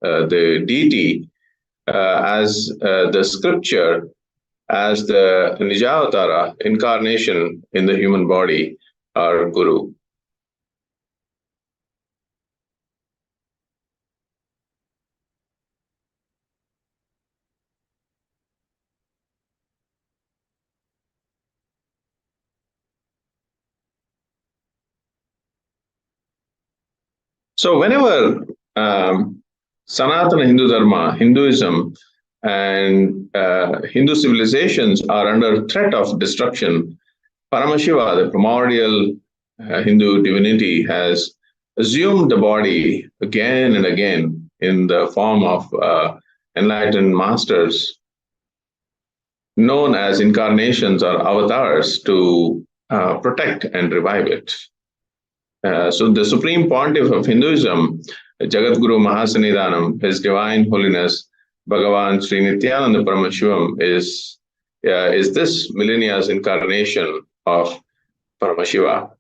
the deity, as the scripture, as the Nijavatara, incarnation in the human body, our Guru. So whenever Sanatana Hindu Dharma, Hinduism, and Hindu civilizations are under threat of destruction, Paramashiva, the primordial Hindu divinity, has assumed the body again and again in the form of enlightened masters known as incarnations or avatars to protect and revive it. So the Supreme Pontiff of Hinduism, Jagadguru Mahasannidhanam, His Divine Holiness, Bhagavan Sri Nithyananda Paramashivam, is this millennia's incarnation of Paramashiva.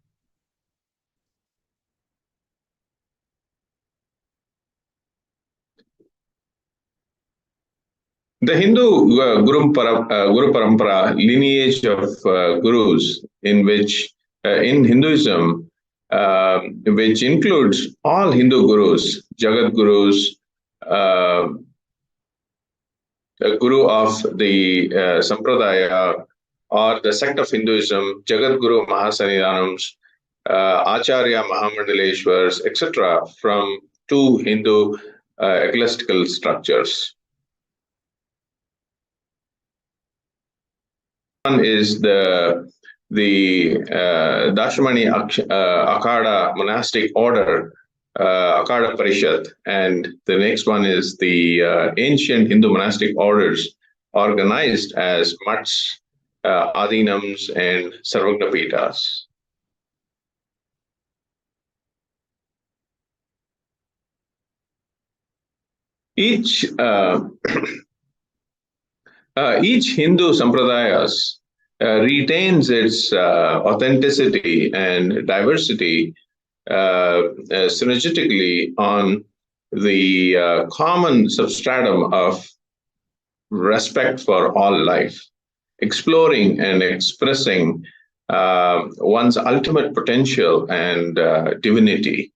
The Hindu Guru Parampara lineage of gurus, in which in Hinduism, which includes all Hindu gurus, Jagat Gurus, the Guru of the Sampradaya or the sect of Hinduism, Jagat Guru Mahasannidhanams, Acharya Mahamandaleshwars, etc., from two Hindu ecclesiastical structures. One is the Dashmani Akhada monastic order, Akhada Parishad, and the next one is the ancient Hindu monastic orders organized as Mats, Adinams, and Sarvagnapitas. Each Hindu sampradayas retains its authenticity and diversity synergetically on the common substratum of respect for all life, exploring and expressing one's ultimate potential and divinity.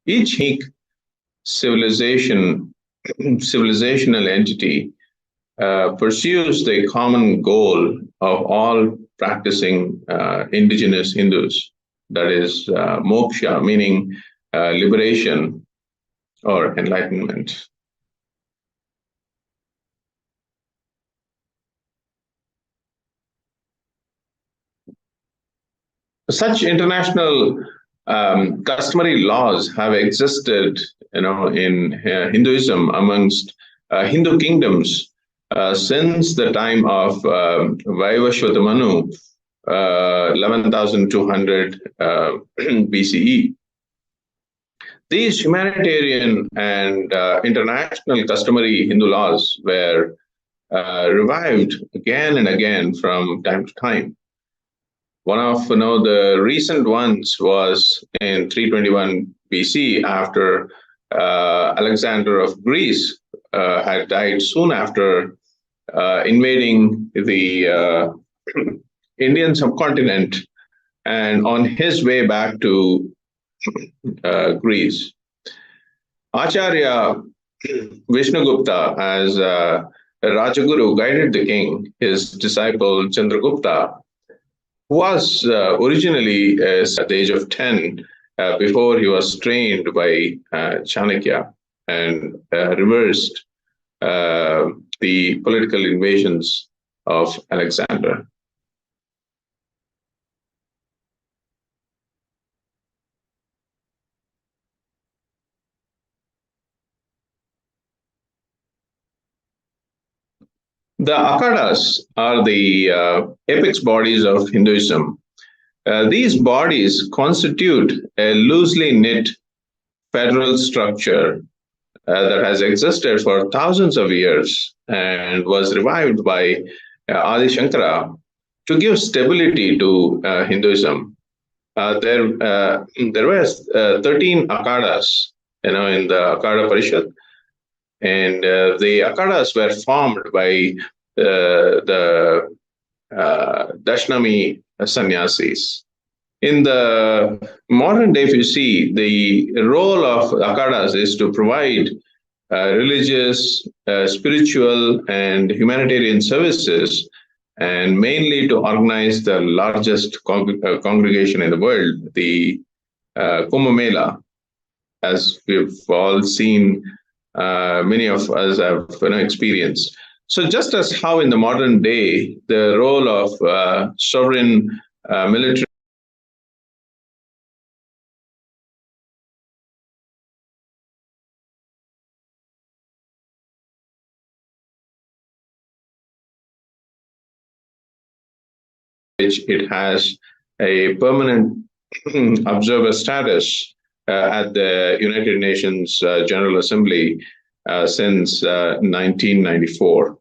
Each civilizational entity pursues the common goal of all practicing indigenous Hindus, that is moksha, meaning liberation or enlightenment. Such international customary laws have existed, in Hinduism amongst Hindu kingdoms since the time of Vaivashvata Manu, 11,200 BCE. These humanitarian and international customary Hindu laws were revived again and again from time to time. One of the recent ones was in 321 BC, after Alexander of Greece had died soon after invading the Indian subcontinent, and on his way back to Greece. Acharya Vishnugupta, as Rajaguru, guided the king, his disciple Chandragupta, who was originally at the age of 10 before he was trained by Chanakya and reversed the political invasions of Alexander. The Akhadas are the apex bodies of Hinduism. These bodies constitute a loosely knit federal structure that has existed for thousands of years and was revived by Adi Shankara to give stability to Hinduism. There were 13 Akhadas in the Akada Parishad. And the Akadas were formed by the Dashnami sannyasis. In the modern day, if you see, the role of Akadas is to provide religious, spiritual, and humanitarian services, and mainly to organize the largest congregation in the world, the Kumbh Mela, as we've all seen, many of us have experienced. So, just as how in the modern day the role of sovereign military which it has a permanent observer status at the United Nations General Assembly since 1994.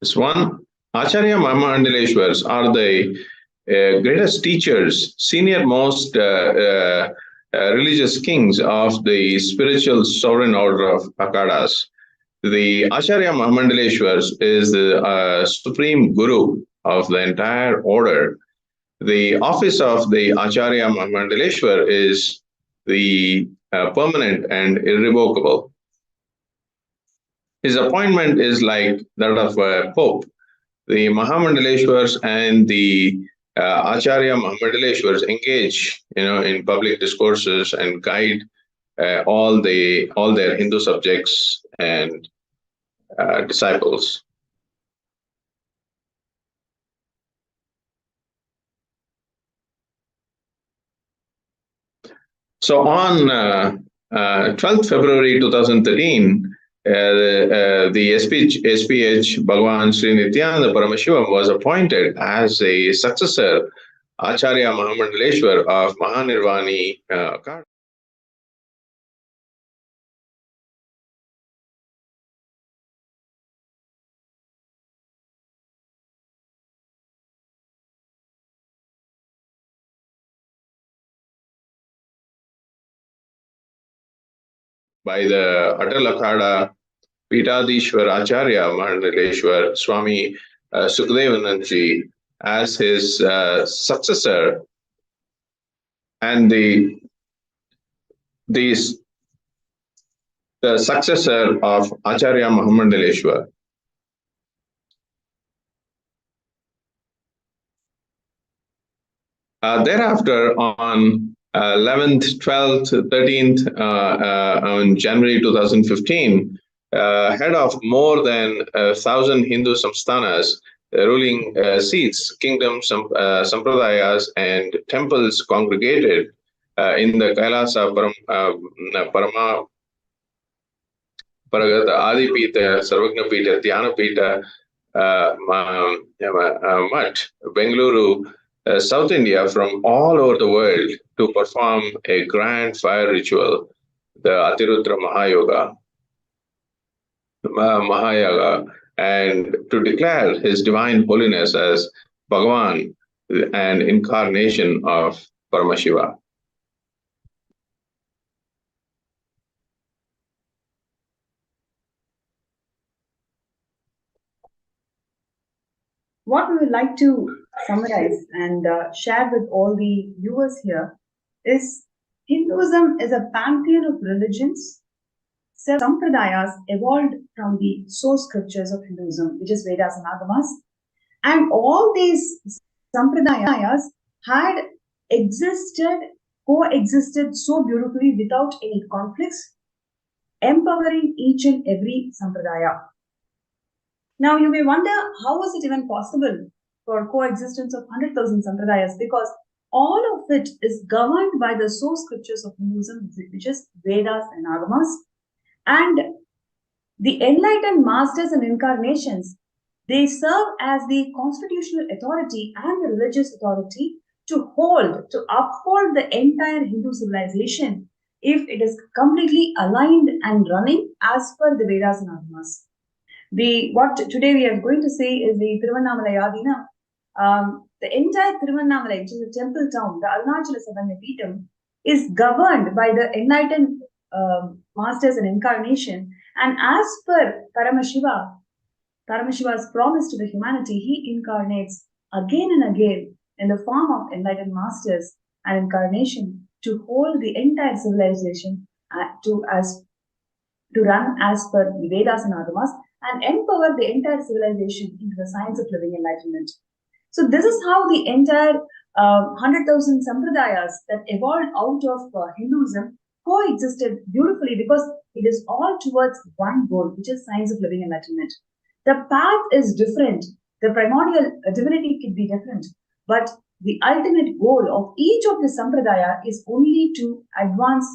This one, Acharya Mahamandaleshwars are the greatest teachers, senior most religious kings of the spiritual sovereign order of Akadas. The Acharya Mahamandaleshwars is the supreme guru of the entire order. The office of the Acharya Mahamandaleshwar is the permanent and irrevocable. His appointment is like that of a pope. The Mahamandaleshwars and the Acharya Mahamandaleshwars engage, in public discourses and guide all their Hindu subjects and disciples. So on 12th February 2013, the SPH Bhagavan Sri Nithyananda Paramashivam was appointed as a successor Acharya Mahamandaleshwar of Mahanirvani Akada. By the Atal Akhada Pitadishwar Acharya Mahamandaleshwar Swami Sukhdevanandji as his successor, and the successor of Acharya Mahamandaleshwar. Thereafter, on 11th, 12th, 13th, on January 2015, head of more than 1,000 Hindu samsthanas, ruling seats, kingdoms, sampradayas, and temples congregated in the Kailasa Parama Paragata Adipita, Sarvagnapita, Dhyanapita, Mutt, Bengaluru, South India, from all over the world to perform a grand fire ritual, the Atiruddra Mahayaga, and to declare his divine holiness as Bhagavan, an incarnation of Paramashiva. What we would like to summarize and share with all the viewers here is Hinduism is a pantheon of religions. Sampradayas evolved from the source scriptures of Hinduism, which is Vedas and Agamas. And all these Sampradayas had coexisted so beautifully without any conflicts, empowering each and every Sampradaya. Now, you may wonder, how was it even possible for coexistence of 100,000 Sampradayas? Because all of it is governed by the source scriptures of Hinduism, which is Vedas and Agamas. And the enlightened masters and incarnations, they serve as the constitutional authority and the religious authority to uphold the entire Hindu civilization if it is completely aligned and running as per the Vedas and Agmas. What today we are going to say is the Tiruvannamalai the entire Tiruvannamalai, which is a temple town, the Arunachala Savannapeetham, is governed by the enlightened masters and incarnation. And as per Paramashiva's promise to the humanity, he incarnates again and again in the form of enlightened masters and incarnation to hold the entire civilization to run as per the Vedas and Agamas and empower the entire civilization into the science of living enlightenment. So this is how the entire 100,000 sampradayas that evolved out of Hinduism coexisted beautifully, because it is all towards one goal, which is science of living enlightenment. The path is different. The primordial divinity could be different, but the ultimate goal of each of the sampradaya is only to advance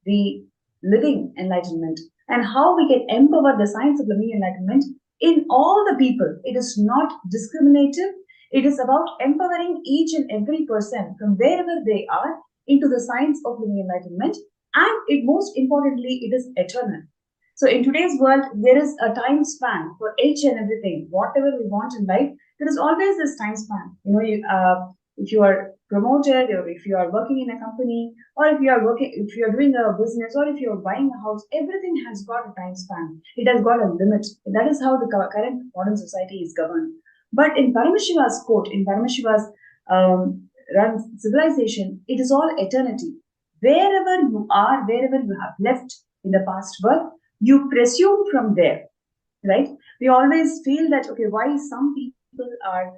the living enlightenment and how we can empower the science of living enlightenment in all the people. It is not discriminative. It is about empowering each and every person from wherever they are into the science of living enlightenment. And most importantly, it is eternal. So in today's world, there is a time span for each and everything. Whatever we want in life, there is always this time span. If you are promoted, or if you are working in a company, or if you are doing a business, or if you are buying a house, everything has got a time span. It has got a limit. That is how the current modern society is governed. But in Paramashiva's court, in Paramashiva's run civilization, it is all eternity. Wherever you are, wherever you have left in the past birth, you presume from there, right? We always feel that, okay, why some people are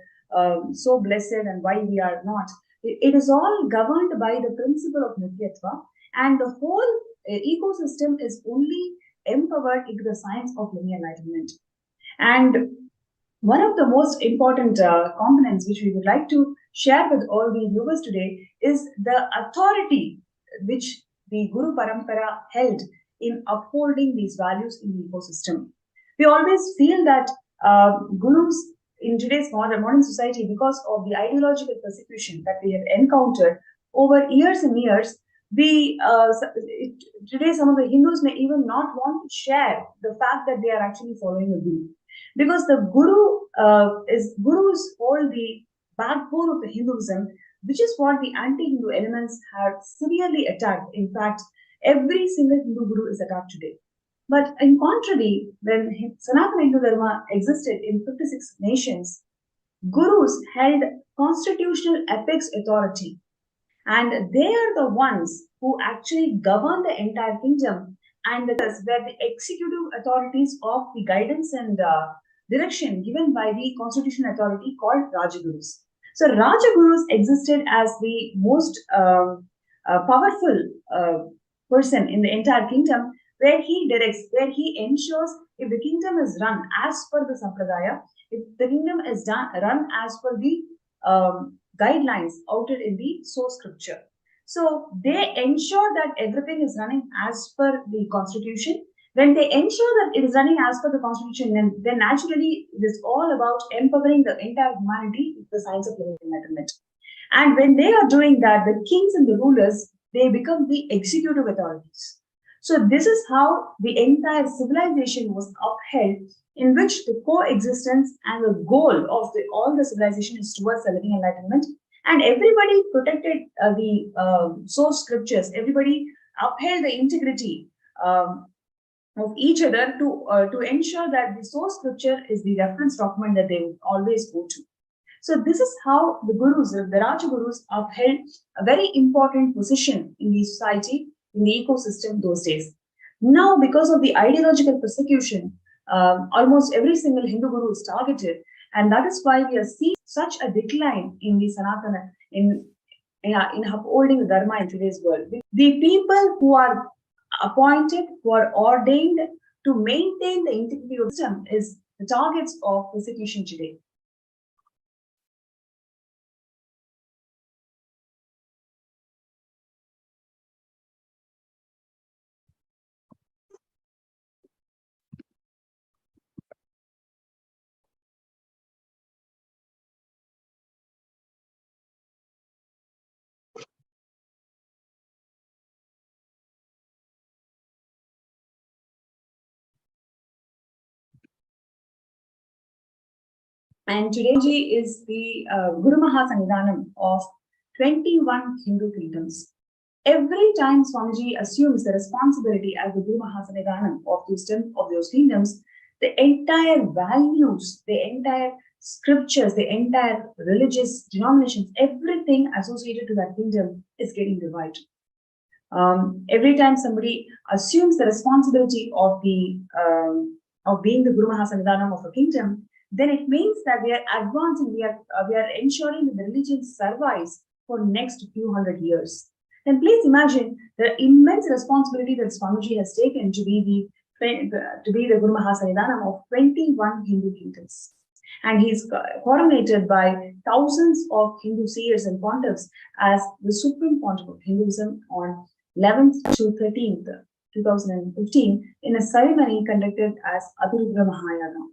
so blessed and why we are not. It is all governed by the principle of Nithyatva, and the whole ecosystem is only empowered into the science of living enlightenment. And one of the most important components which we would like to share with all the viewers today is the authority which the Guru Parampara held in upholding these values in the ecosystem. We always feel that gurus in today's modern society, because of the ideological persecution that we have encountered over years and years, today some of the Hindus may even not want to share the fact that they are actually following a guru, because the gurus hold the backbone of the Hinduism, which is what the anti-Hindu elements have severely attacked. In fact, every single Hindu guru is attacked today. But in contrary, when Sanatana Hindu Dharma existed in 56 nations, gurus held constitutional apex authority. And they are the ones who actually govern the entire kingdom, and thus were the executive authorities of the guidance and direction given by the constitutional authority called Rajagurus. So Rajagurus existed as the most powerful person in the entire kingdom, where he directs, where he ensures if the kingdom is run as per the Sampradaya, if the kingdom is run as per the guidelines outed in the source scripture. So they ensure that everything is running as per the constitution. When they ensure that it is running as per the constitution, then naturally it is all about empowering the entire humanity with the science of living enlightenment. And when they are doing that, the kings and the rulers, they become the executive authorities. So this is how the entire civilization was upheld, in which the coexistence and the goal of all the civilization is towards the living enlightenment. And everybody protected the source scriptures. Everybody upheld the integrity of each other to ensure that the source scripture is the reference document that they would always go to. So this is how the gurus, the Rajagurus, upheld a very important position in the society, in the ecosystem those days. Now, because of the ideological persecution, almost every single Hindu guru is targeted, and that is why we are seeing such a decline in the Sanatana, in upholding the Dharma in today's world. The people who are appointed, who are ordained to maintain the integrity of the system, is the targets of persecution today. And today is the Guru Mahasannidhanam of 21 Hindu kingdoms. Every time Swamiji assumes the responsibility as the Guru Mahasannidhanam of those kingdoms, the entire values, the entire scriptures, the entire religious denominations, everything associated to that kingdom is getting revived. Every time somebody assumes the responsibility of being the Guru Mahasannidhanam of a kingdom, then it means that we are advancing, we are ensuring that the religion survives for next few hundred years. Then please imagine the immense responsibility that Swamiji has taken to be the Guru Mahasannidhanam of 21 Hindu kingdoms. And he's coronated by thousands of Hindu seers and pontiffs as the Supreme Pontiff of Hinduism on 11th to 13th, 2015, in a ceremony conducted as Adirudra Mahayana.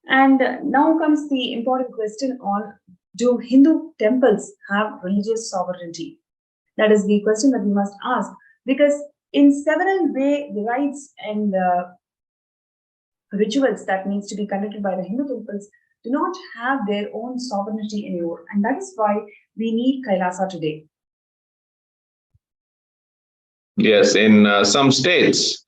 And now comes the important question on, do Hindu temples have religious sovereignty? That is the question that we must ask, because in several ways, the rites and rituals that needs to be conducted by the Hindu temples do not have their own sovereignty anymore. And that is why we need Kailasa today. Yes, in some states.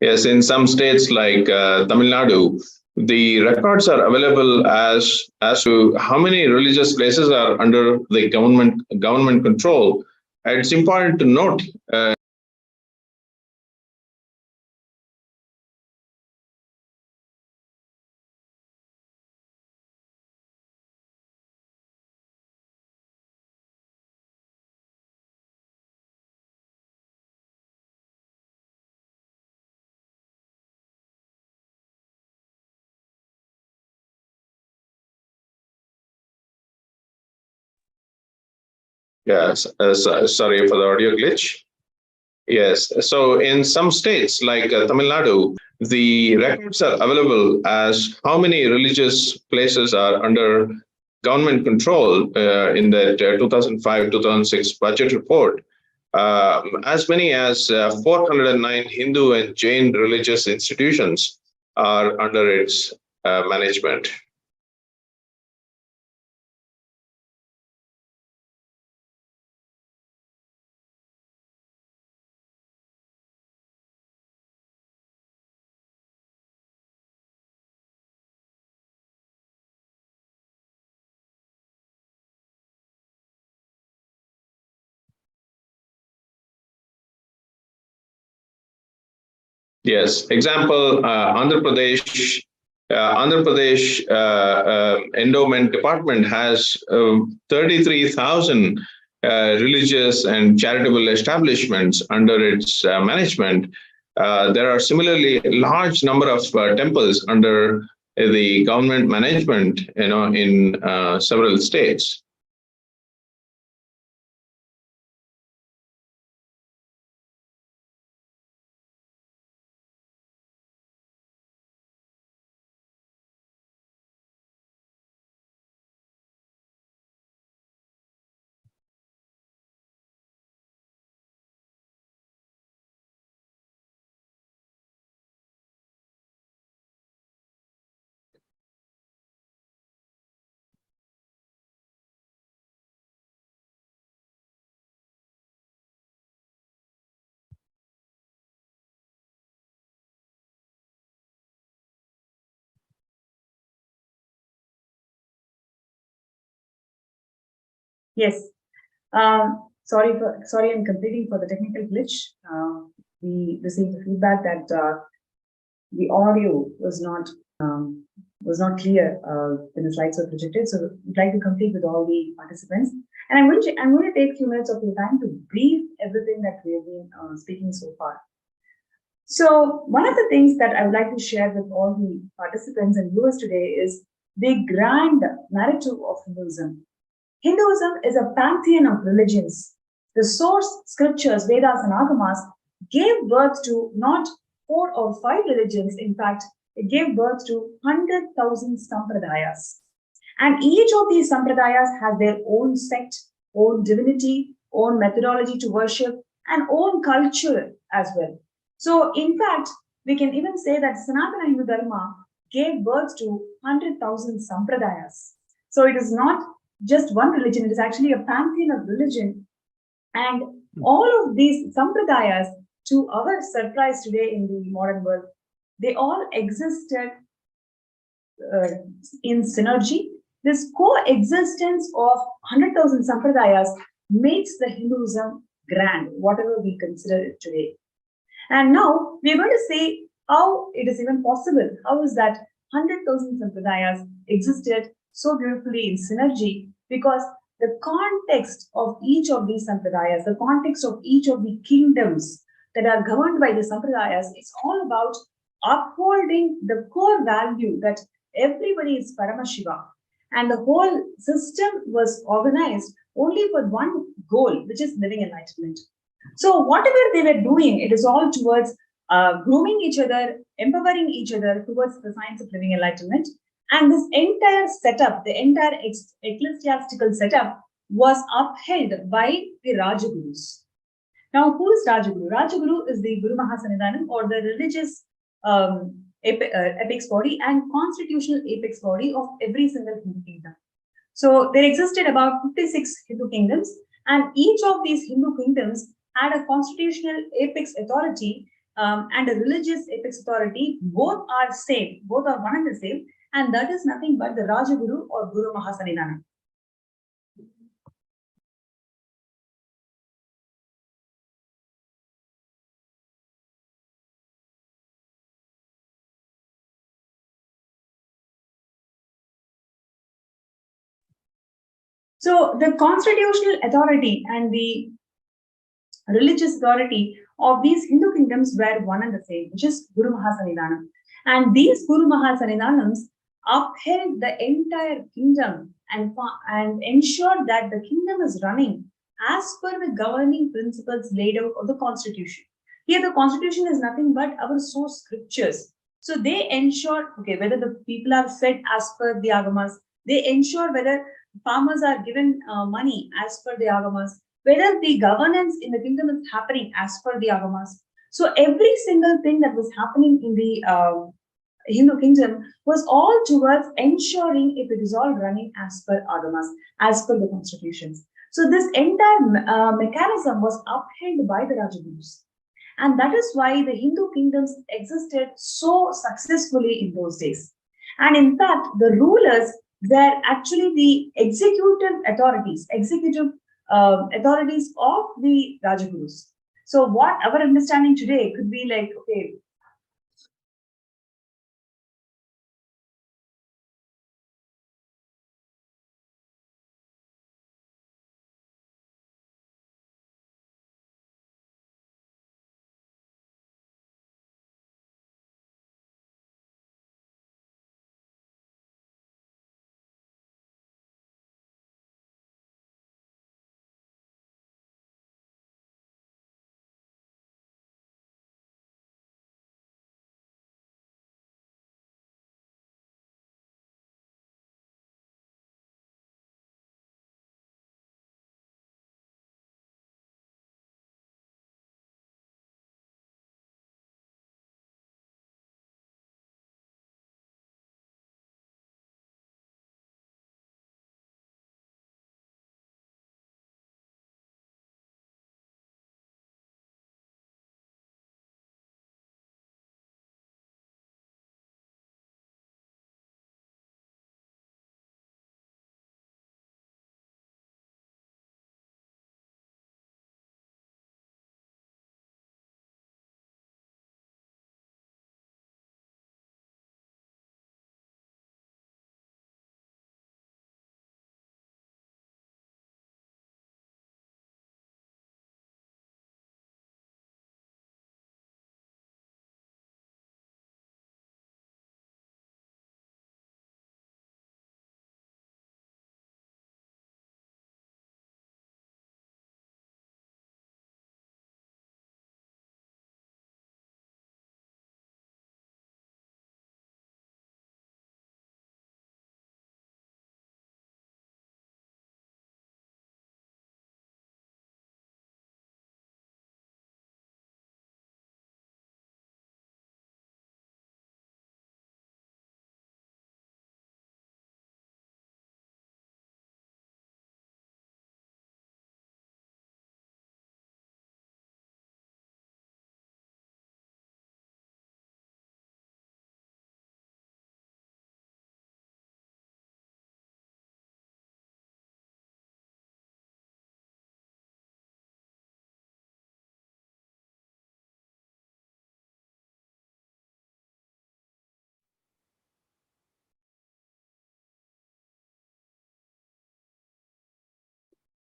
Yes, in some states like Tamil Nadu, the records are available as to how many religious places are under the government control. It's important to note. Yes, sorry for the audio glitch. Yes, so in some states like Tamil Nadu, the records are available as how many religious places are under government control in that 2005-2006 budget report. As many as 409 Hindu and Jain religious institutions are under its management. Yes. Example: Andhra Pradesh Endowment Department has 33,000 religious and charitable establishments under its management. There are similarly a large number of temples under the government management, in several states. Yes. Sorry, I'm completing for the technical glitch. We received the feedback that the audio was not clear when the slides were projected. So we'd like to complete with all the participants. And I'm going to take a few minutes of your time to brief everything that we have been speaking so far. So one of the things that I would like to share with all the participants and viewers today is the grand narrative of Hinduism. Hinduism is a pantheon of religions. The source scriptures, Vedas and Agamas, gave birth to not 4 or 5 religions. In fact, it gave birth to 100,000 sampradayas. And each of these sampradayas has their own sect, own divinity, own methodology to worship, and own culture as well. So, in fact, we can even say that Sanatana Hindu Dharma gave birth to 100,000 sampradayas. So, it is not just one religion, it is actually a pantheon of religion. And all of these sampradayas, to our surprise today in the modern world, they all existed in synergy. This coexistence of 100,000 sampradayas makes the Hinduism grand, whatever we consider it today. And now we're going to see how it is even possible. How is that 100,000 sampradayas existed so beautifully in synergy? Because the context of each of these sampradayas, the context of each of the kingdoms that are governed by the sampradayas, is all about upholding the core value that everybody is Paramashivam. And the whole system was organized only for one goal, which is living enlightenment. So whatever they were doing, it is all towards grooming each other, empowering each other towards the science of living enlightenment. And this entire setup, the entire ecclesiastical setup, was upheld by the Rajagurus. Now, who is Rajaguru? Rajaguru is the Guru Mahasannidhanam, or the religious apex body and constitutional apex body of every single Hindu kingdom. So there existed about 56 Hindu kingdoms, and each of these Hindu kingdoms had a constitutional apex authority and a religious apex authority. Both are same, both are one and the same, and that is nothing but the Rajaguru or Guru Mahasannidhanam. So the constitutional authority and the religious authority of these Hindu kingdoms were one and the same, which is Guru Mahasannidhanam. And these Guru Mahasannidhanams upheld the entire kingdom and ensured that the kingdom is running as per the governing principles laid out of the constitution. Here, the constitution is nothing but our source scriptures. So they ensure, okay, whether the people are fed as per the agamas, they ensure whether farmers are given money as per the agamas, whether the governance in the kingdom is happening as per the agamas. So every single thing that was happening in the Hindu kingdom was all towards ensuring if it is all running as per agamas, as per the constitutions. So this entire mechanism was upheld by the Rajagurus. And that is why the Hindu kingdoms existed so successfully in those days. And in fact, the rulers were actually the executive authorities of the Rajagurus. So what our understanding today could be like, okay,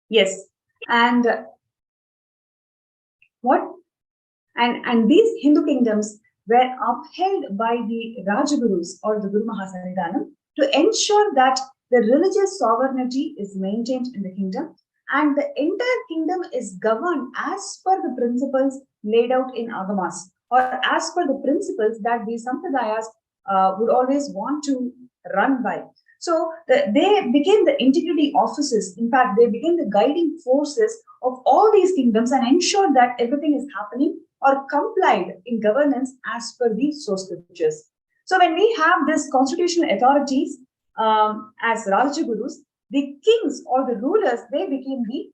yes, and what and these Hindu kingdoms were upheld by the Rajagurus or the Guru Mahasannidhanam to ensure that the religious sovereignty is maintained in the kingdom and the entire kingdom is governed as per the principles laid out in agamas or as per the principles that these sampradayas would always want to run by. So they became the integrity offices. In fact, they became the guiding forces of all these kingdoms and ensured that everything is happening or complied in governance as per the source scriptures. So when we have this constitutional authorities as Rajagurus, the kings or the rulers, they became the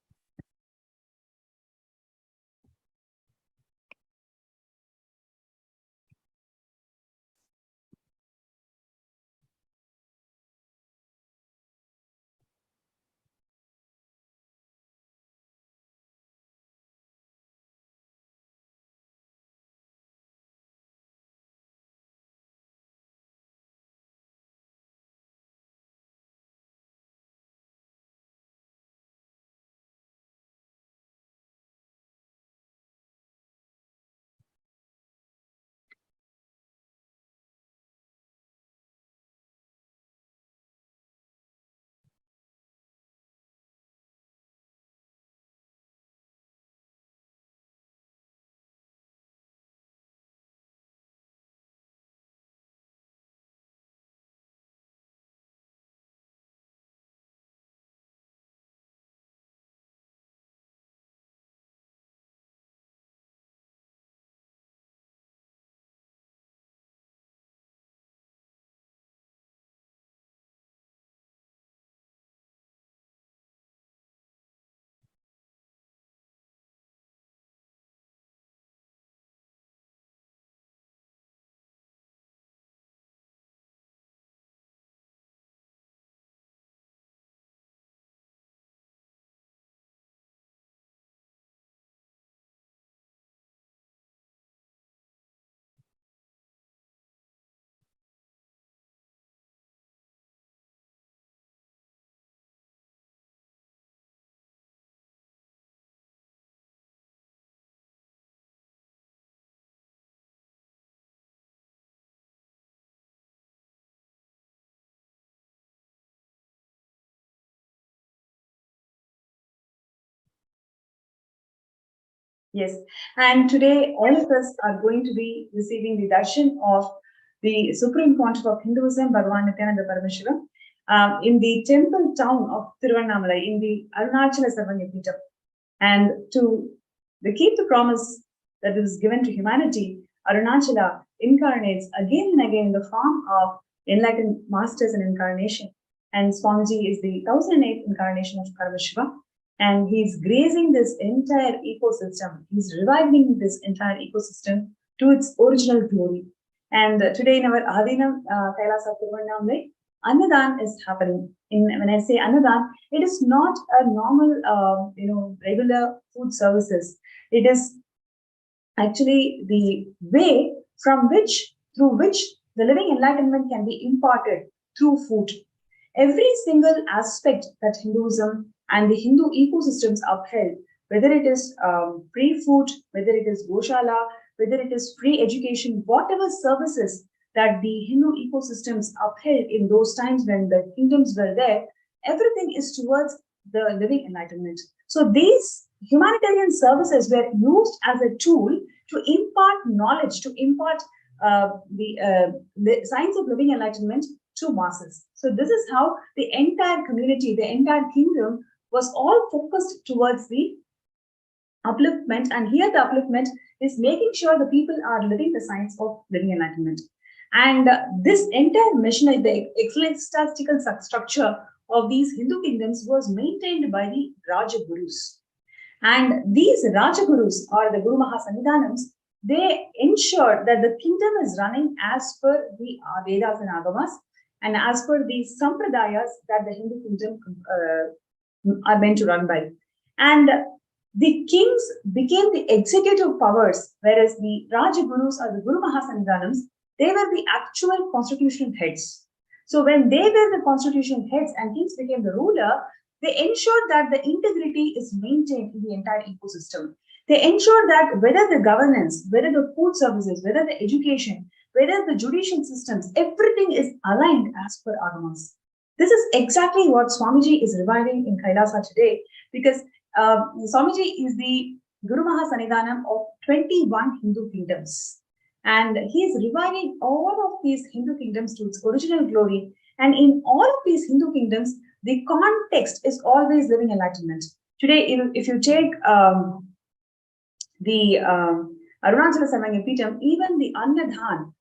yes. And today, all of us are going to be receiving the darshan of the Supreme Pontiff of Hinduism, Bhagavan Nithyananda Paramashivam, in the temple town of Tiruvannamalai, in the Arunachala Sarvanya. And to keep the promise that is given to humanity, Arunachala incarnates again and again in the form of enlightened masters and incarnation. And Swamiji is the 1008th incarnation of Paramashiva. And he's grazing this entire ecosystem. He's reviving this entire ecosystem to its original glory. And today in our Adinam Kailasa Tiruvannamalai, Annadan is happening. When I say Annadan, it is not a normal, regular food services. It is actually the way through which the living enlightenment can be imparted through food. Every single aspect that Hinduism and the Hindu ecosystems upheld, whether it is free food, whether it is Goshala, whether it is free education, whatever services that the Hindu ecosystems upheld in those times when the kingdoms were there, everything is towards the living enlightenment. So these humanitarian services were used as a tool to impart knowledge, to impart the science of living enlightenment to masses. So this is how the entire community, the entire kingdom was all focused towards the upliftment. And here the upliftment is making sure the people are living the science of living enlightenment. And this entire mission, the ecclesiastical structure of these Hindu kingdoms was maintained by the Rajagurus. And these Rajagurus, or the Guru Mahasannidhanams, they ensured that the kingdom is running as per the Vedas and Agamas and as per the Sampradayas that the Hindu kingdom are meant to run by. And the kings became the executive powers, whereas the Rajagurus or the Guru Mahasannidhanams, they were the actual constitutional heads. So when they were the constitutional heads and kings became the ruler, they ensured that the integrity is maintained in the entire ecosystem. They ensure that whether the governance, whether the food services, whether the education, whether the judicial systems, everything is aligned as per Agamas. This is exactly what Swamiji is reviving in Kailasa today, because Swamiji is the Guru Mahasannidhanam of 21 Hindu kingdoms. And he is reviving all of these Hindu kingdoms to its original glory. And in all of these Hindu kingdoms, the context is always living enlightenment. Today, if you take the Arunachala Samangapitam, even the Annadhan,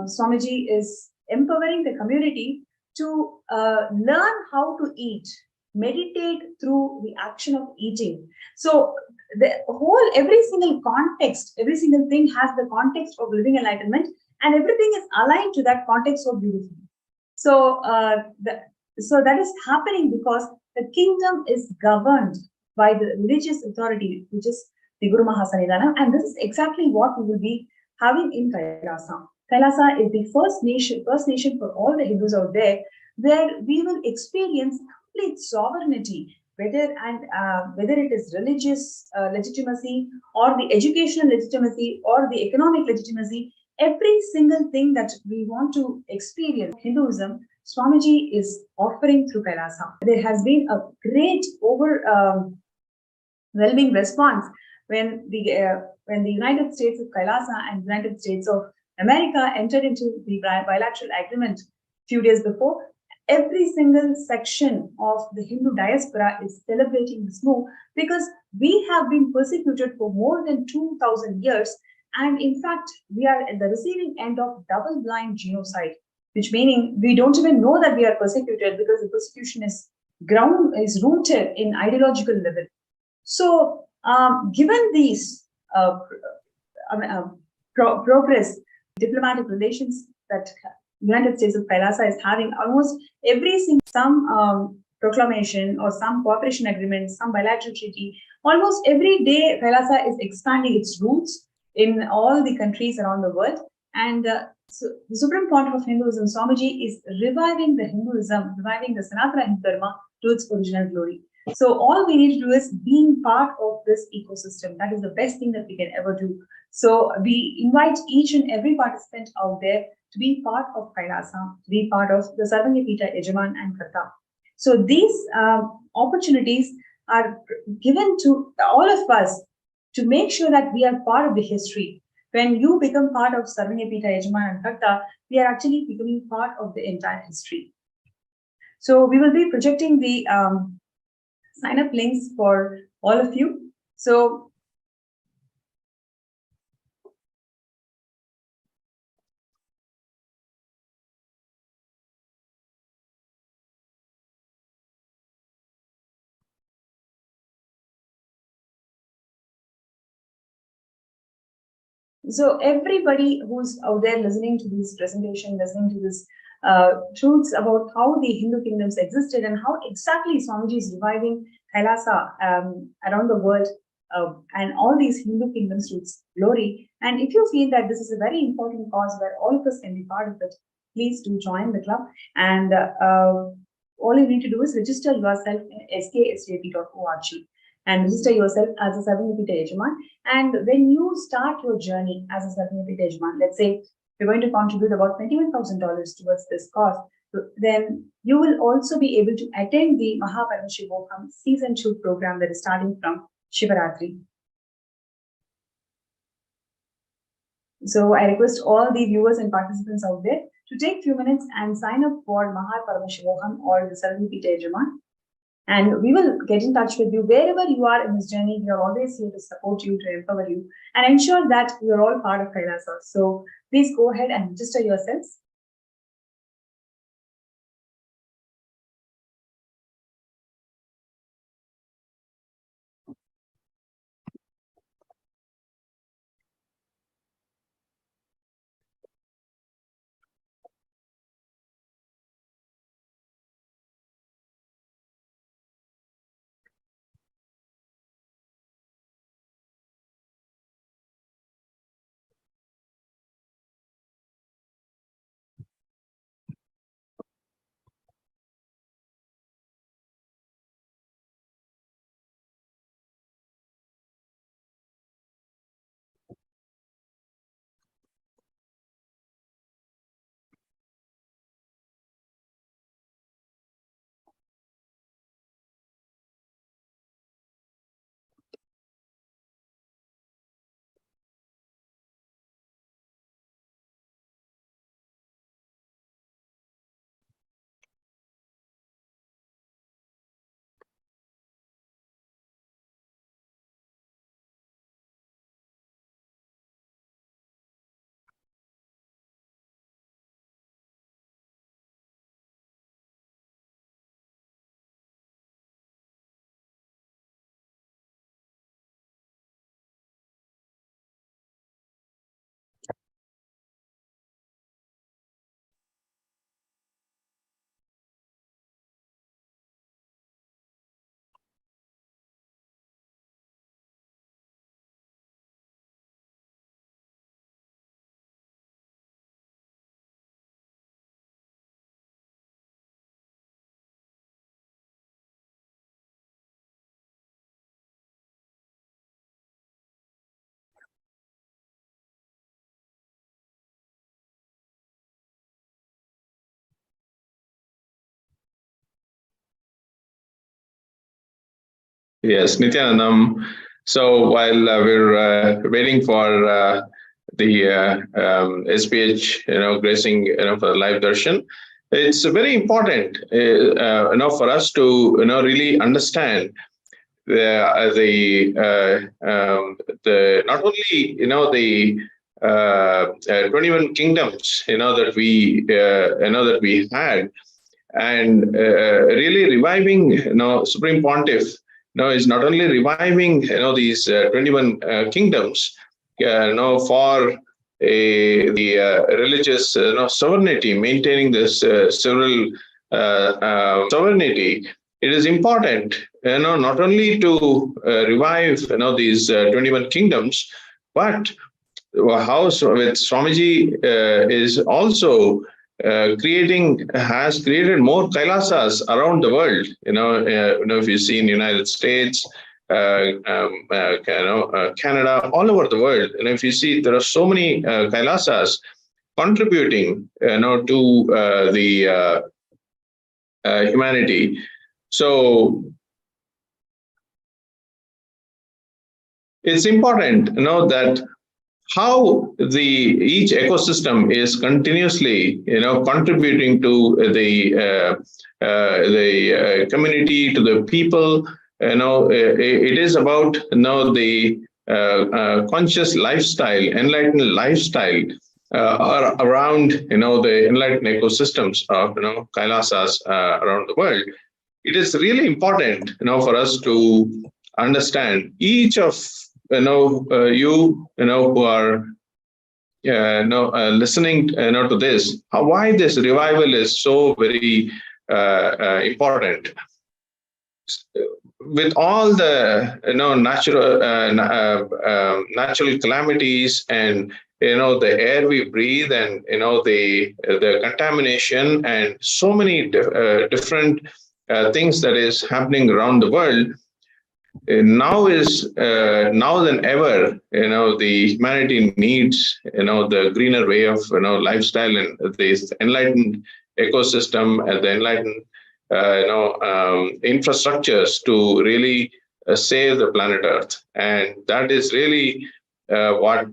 Swamiji is empowering the community to learn how to eat, meditate through the action of eating. So the whole, every single context, every single thing has the context of living enlightenment, and everything is aligned to that context so beautifully. So, so that is happening because the kingdom is governed by the religious authority, which is the Guru Mahasanidhanam, and this is exactly what we will be having in Kailasa. Kailasa is the first nation for all the Hindus out there, where we will experience complete sovereignty, whether it is religious legitimacy or the educational legitimacy or the economic legitimacy, every single thing that we want to experience Hinduism, Swamiji is offering through Kailasa. There has been a great overwhelming response when the United States of Kailasa and United States of America entered into the bilateral agreement a few days before. Every single section of the Hindu diaspora is celebrating this move because we have been persecuted for more than 2,000 years. And in fact, we are at the receiving end of double-blind genocide, which meaning we don't even know that we are persecuted because the persecution is rooted in ideological level. So, given these progress, diplomatic relations that United States of Kailasa is having, almost every single some proclamation or some cooperation agreement, some bilateral treaty, almost every day Kailasa is expanding its roots in all the countries around the world. And so the Supreme Pontiff of Hinduism, Swamiji, is reviving the Hinduism, reviving the Sanatana Hindu Dharma to its original glory. So all we need to do is being part of this ecosystem. That is the best thing that we can ever do. So we invite each and every participant out there to be part of Kailasa, to be part of the Sarvanyapita Yajaman and Karta. So these opportunities are given to all of us to make sure that we are part of the history. When you become part of Sarvanyapita Yajaman and Karta, we are actually becoming part of the entire history. So we will be projecting the sign up links for all of you. So so everybody who's out there listening to this presentation, listening to this truths about how the Hindu kingdoms existed and how exactly Swamiji is reviving Kailasa around the world and all these Hindu kingdoms to its glory. And if you feel that this is a very important cause where all of us can be part of it, please do join the club. And all you need to do is register yourself in sksjp.org and register yourself as a Sarvanyapita Yajaman. And when you start your journey as a Sarvanyapita Yajaman, let's say you're going to contribute about $21,000 towards this cause, then you will also be able to attend the Paramashivam Season 2 program that is starting from Shivaratri. So I request all the viewers and participants out there to take a few minutes and sign up for Paramashivam or the Sarvanyapita Yajaman. And we will get in touch with you wherever you are in this journey. We are always here to support you, to empower you, and ensure that you are all part of Kailasa. So please go ahead and register yourselves. Yes, Nithyanandam. So while we're waiting for the SPH, gracing, for live darshan, it's very important, for us to, really understand the not only, the 21 kingdoms, that we had, and really reviving, Supreme Pontiff, is not only reviving, these 21 kingdoms, for the religious, sovereignty, maintaining this civil sovereignty. It is important, not only to revive, these 21 kingdoms, but how with Swamiji is also has created more Kailasas around the world. If you see in the United States, Canada, all over the world, and if you see, there are so many Kailasas contributing, to the humanity. So it's important, that how the each ecosystem is continuously, contributing to the community, to the people. It is about, the conscious lifestyle, enlightened lifestyle around, the enlightened ecosystems of, Kailasas around the world. It is really important, for us to understand each of, who are listening, to this, why this revival is so very important. With all the, natural calamities, and the air we breathe, and the contamination, and so many different things that is happening around the world, now than ever, the humanity needs, the greener way of, lifestyle, and this enlightened ecosystem, and the enlightened infrastructures to really save the planet Earth. And that is really what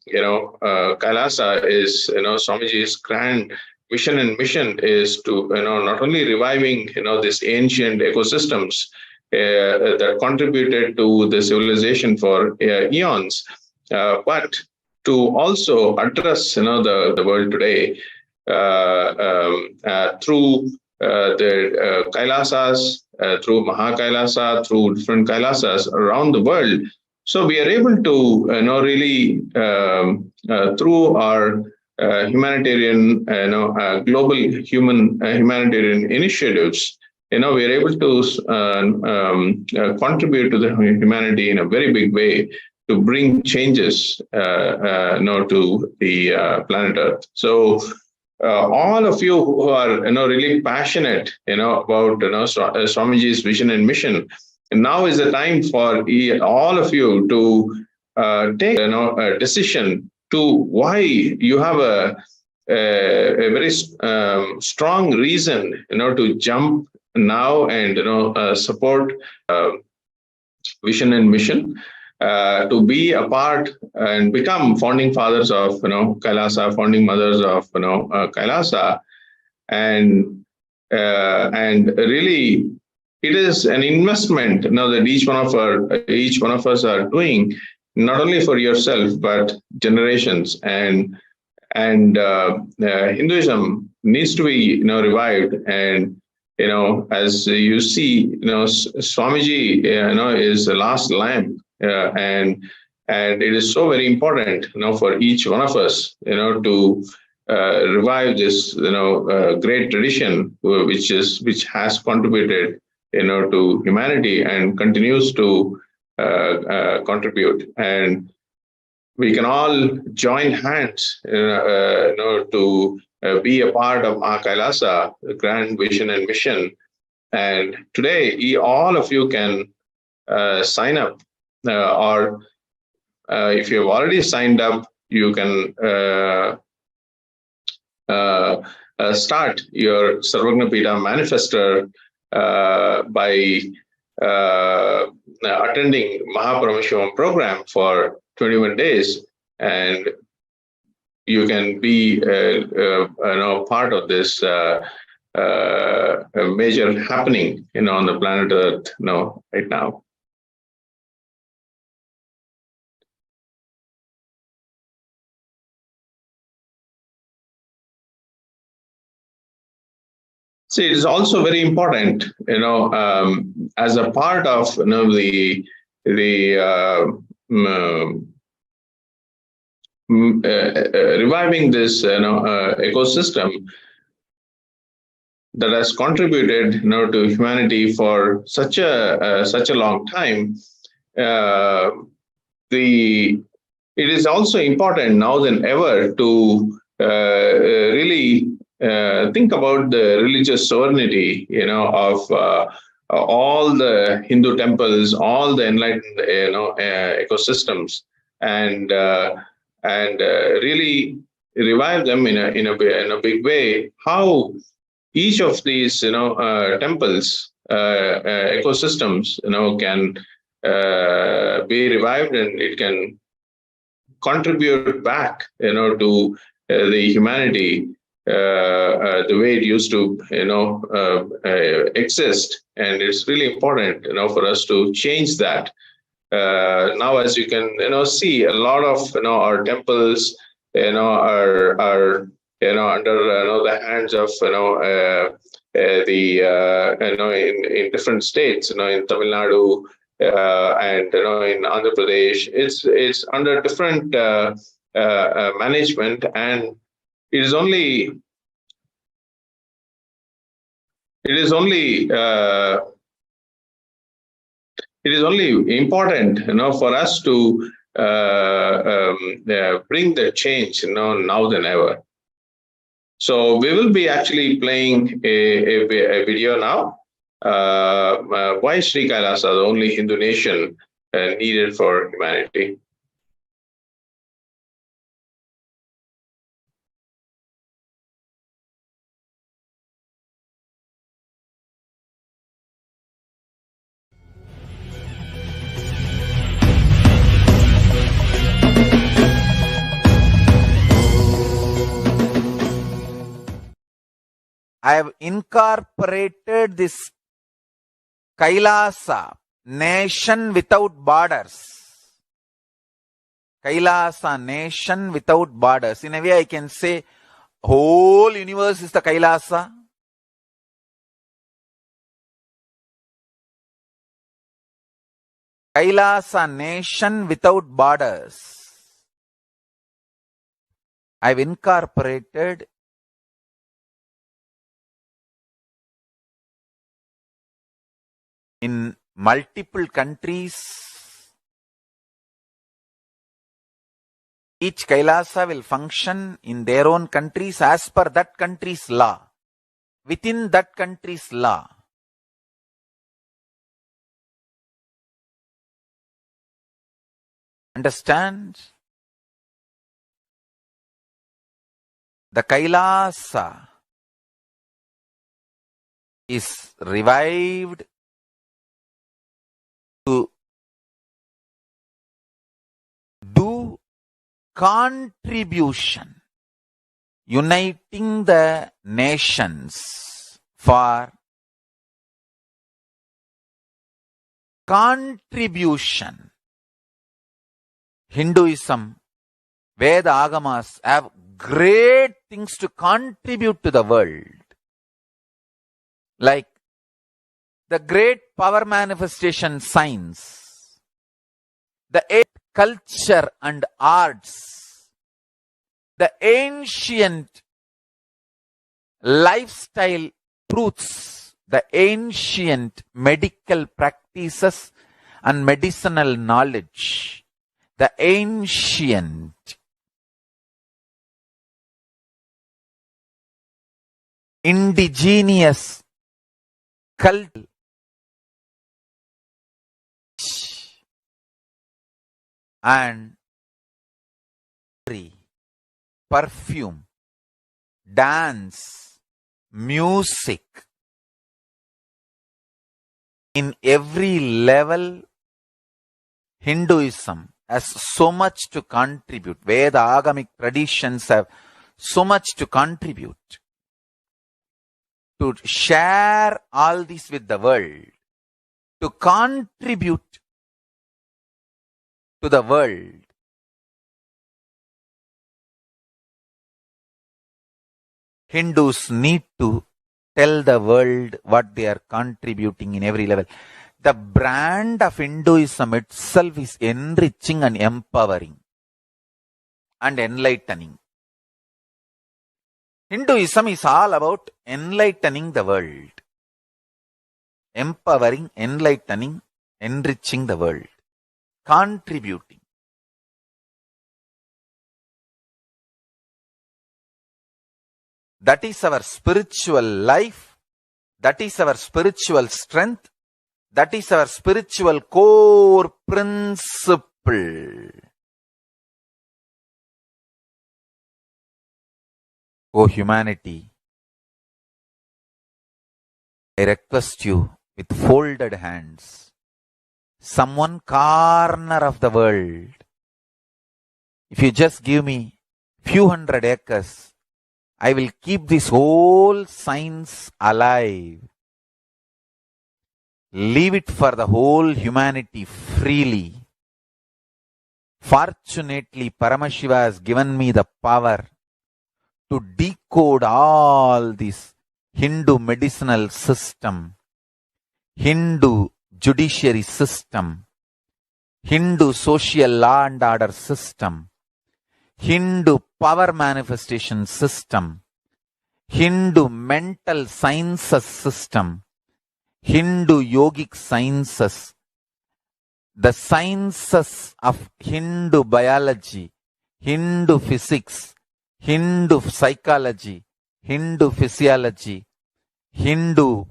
Kailasa is, Swamiji's grand vision and mission is to, not only reviving, these ancient ecosystems that contributed to the civilization for eons, but to also address, the world today through the Kailasas, through Mahakailasa, through different Kailasas around the world. So we are able to, really, through our humanitarian, global humanitarian initiatives, we are able to contribute to the humanity in a very big way to bring changes, to the planet Earth. So all of you who are, really passionate, about, Swamiji's vision and mission, and now is the time for all of you to take, a decision to why you have a very strong reason, to jump now and, support vision and mission, to be a part and become founding fathers of, Kailasa, founding mothers of, Kailasa, and really, it is an investment, that each one of us are doing, not only for yourself but generations. And Hinduism needs to be, revived. And as you see, Swamiji, is the last lamp, and it is so very important, for each one of us, to revive this, great tradition, which has contributed, to humanity and continues to contribute. And we can all join hands, to be a part of our Kailasa, the grand vision and mission. And today, all of you can sign up, or if you've already signed up, you can start your Sarvagnapita manifester by attending Paramashivam program for 21 days, and you can be part of this major happening on the planet Earth right now. See, it is also very important, as a part of reviving this ecosystem that has contributed to humanity for such a long time. It is also important now than ever to really think about the religious sovereignty, of all the Hindu temples, all the enlightened, ecosystems, and really revive them in a big way. How each of these, temples, ecosystems, can be revived, and it can contribute back, to the humanity the way it used to, exist. And it's really important, for us to change that. Now, as you can, see, a lot of, our temples, are under, the hands of, in different states, in Tamil Nadu, and in Andhra Pradesh, it's under different management, and it is only important, for us to bring the change, now than ever. So we will be actually playing a video now. Why Sri Kailasa, the only Hindu nation needed for humanity? I have incorporated this Kailasa, nation without borders. Kailasa, nation without borders. In a way, I can say whole universe is the Kailasa. Kailasa, nation without borders. I've incorporated in multiple countries. Each Kailasa will function in their own countries as per that country's law, within that country's law. Understand? The Kailasa is revived to do contribution, uniting the nations for contribution. Hinduism, Veda Agamas have great things to contribute to the world. Like the great power manifestation science, the culture and arts, the ancient lifestyle truths, the ancient medical practices and medicinal knowledge, the ancient indigenous culture and perfume, dance, music, In every level, Hinduism has so much to contribute. Veda, Agamic traditions have so much to contribute. To share all this with the world. To contribute to the world. Hindus need to tell the world what they are contributing in every level. The brand of Hinduism itself is enriching and empowering and enlightening. Hinduism is all about enlightening the world. Empowering, enlightening, enriching the world. Contributing. That is our spiritual life. That is our spiritual strength. That is our spiritual core principle. O humanity, I request you with folded hands, some one corner of the world, if you just give me few hundred acres, I will keep this whole science alive. Leave it for the whole humanity freely. Fortunately, Paramashiva has given me the power to decode all this Hindu medicinal system, Hindu judiciary system, Hindu social law and order system, Hindu power manifestation system, Hindu mental sciences system, Hindu yogic sciences, the sciences of Hindu biology, Hindu physics, Hindu psychology, Hindu physiology, Hindu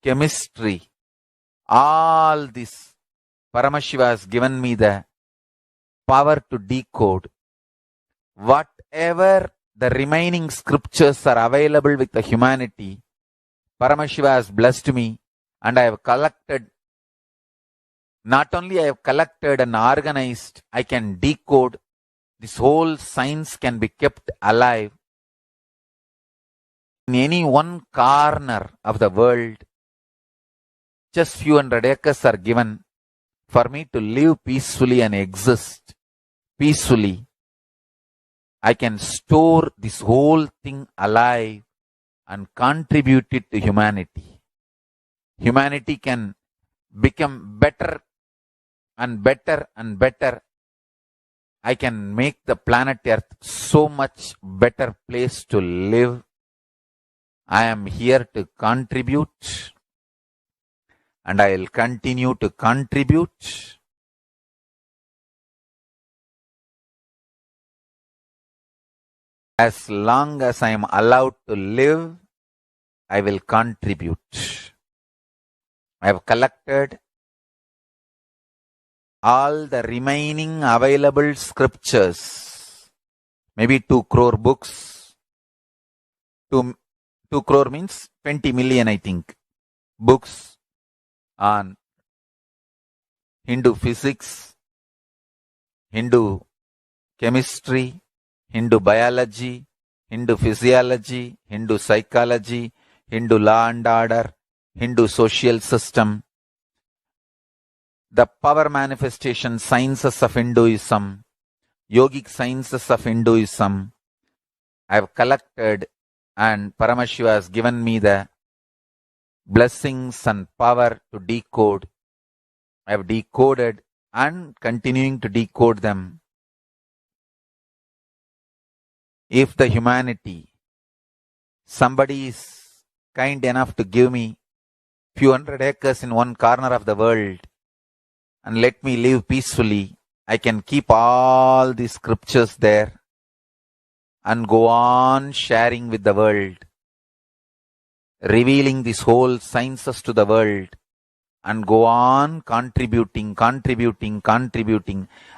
chemistry, all this Paramashiva has given me the power to decode. Whatever the remaining scriptures are available with the humanity, Paramashiva has blessed me, and I have collected, not only I have collected and organized, I can decode. This whole science can be kept alive in any one corner of the world. Just few hundred acres are given for me to live peacefully and exist peacefully. I can store this whole thing alive and contribute it to humanity. Humanity can become better and better and better. I can make the planet Earth so much better place to live. I am here to contribute, and I will continue to contribute. As long as I am allowed to live, I will contribute. I have collected all the remaining available scriptures, maybe 2 crore books. 2 crore means 20 million, I think, books on Hindu physics, Hindu chemistry, Hindu biology, Hindu physiology, Hindu psychology, Hindu law and order, Hindu social system, the power manifestation sciences of Hinduism, yogic sciences of Hinduism. I have collected, and Paramashiva has given me the blessings and power to decode. I have decoded and continuing to decode them. If the humanity, somebody is kind enough to give me few hundred acres in one corner of the world and let me live peacefully, I can keep all these scriptures there and go on sharing with the world, revealing these whole sciences to the world, and go on contributing.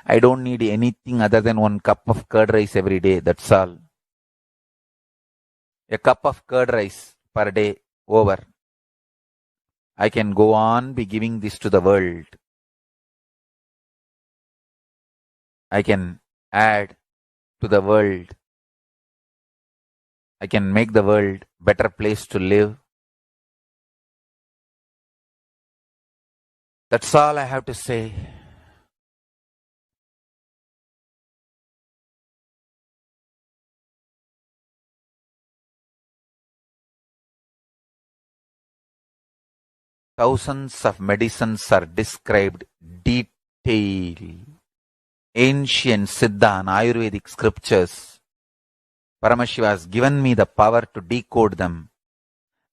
I don't need anything other than 1 cup of curd rice every day. That's all. A cup of curd rice per day, over. I can go on be giving this to the world. I can add to the world. I can make the world better place to live. That's all I have to say. Thousands of medicines are described detail. Ancient Siddha and Ayurvedic scriptures. Paramashiva has given me the power to decode them,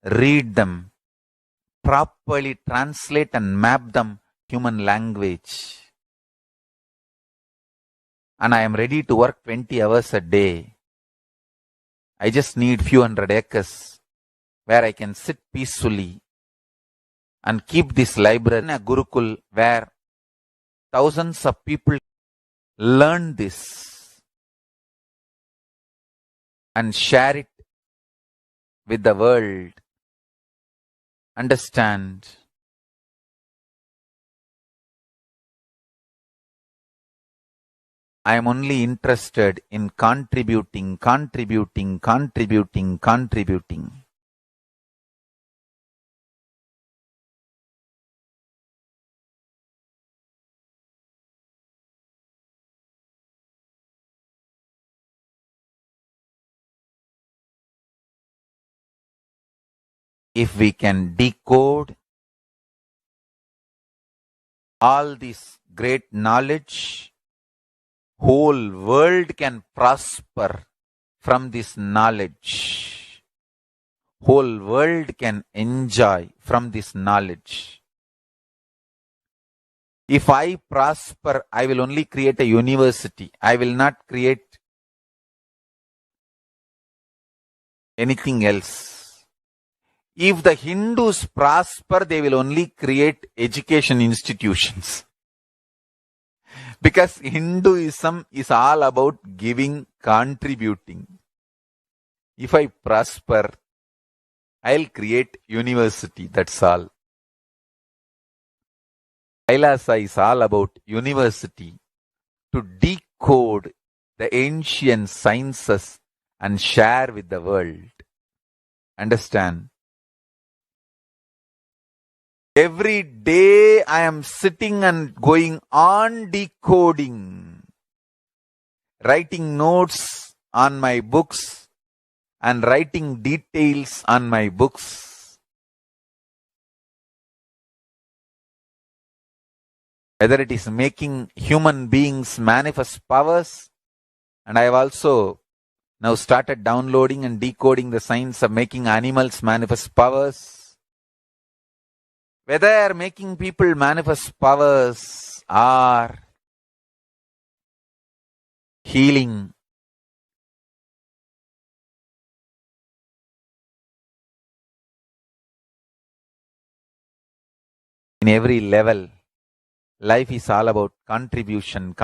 read them, properly translate and map them human language. And I am ready to work 20 hours a day. I just need few hundred acres where I can sit peacefully and keep this library in a Gurukul where thousands of people learn this and share it with the world. Understand? I am only interested in contributing. If we can decode all this great knowledge, whole world can prosper from this knowledge. Whole world can enjoy from this knowledge. If I prosper, I will only create a university. I will not create anything else. If the Hindus prosper, they will only create education institutions. Because Hinduism is all about giving, contributing. If I prosper, I'll create university, that's all. Kailasa is all about university to decode the ancient sciences and share with the world. Understand? Every day I am sitting and going on decoding, writing notes on my books and writing details on my books. Whether it is making human beings manifest powers, and I have also now started downloading and decoding the science of making animals manifest powers. Whether making people manifest powers or healing, in every level, life is all about contribution.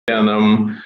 Nithyananda.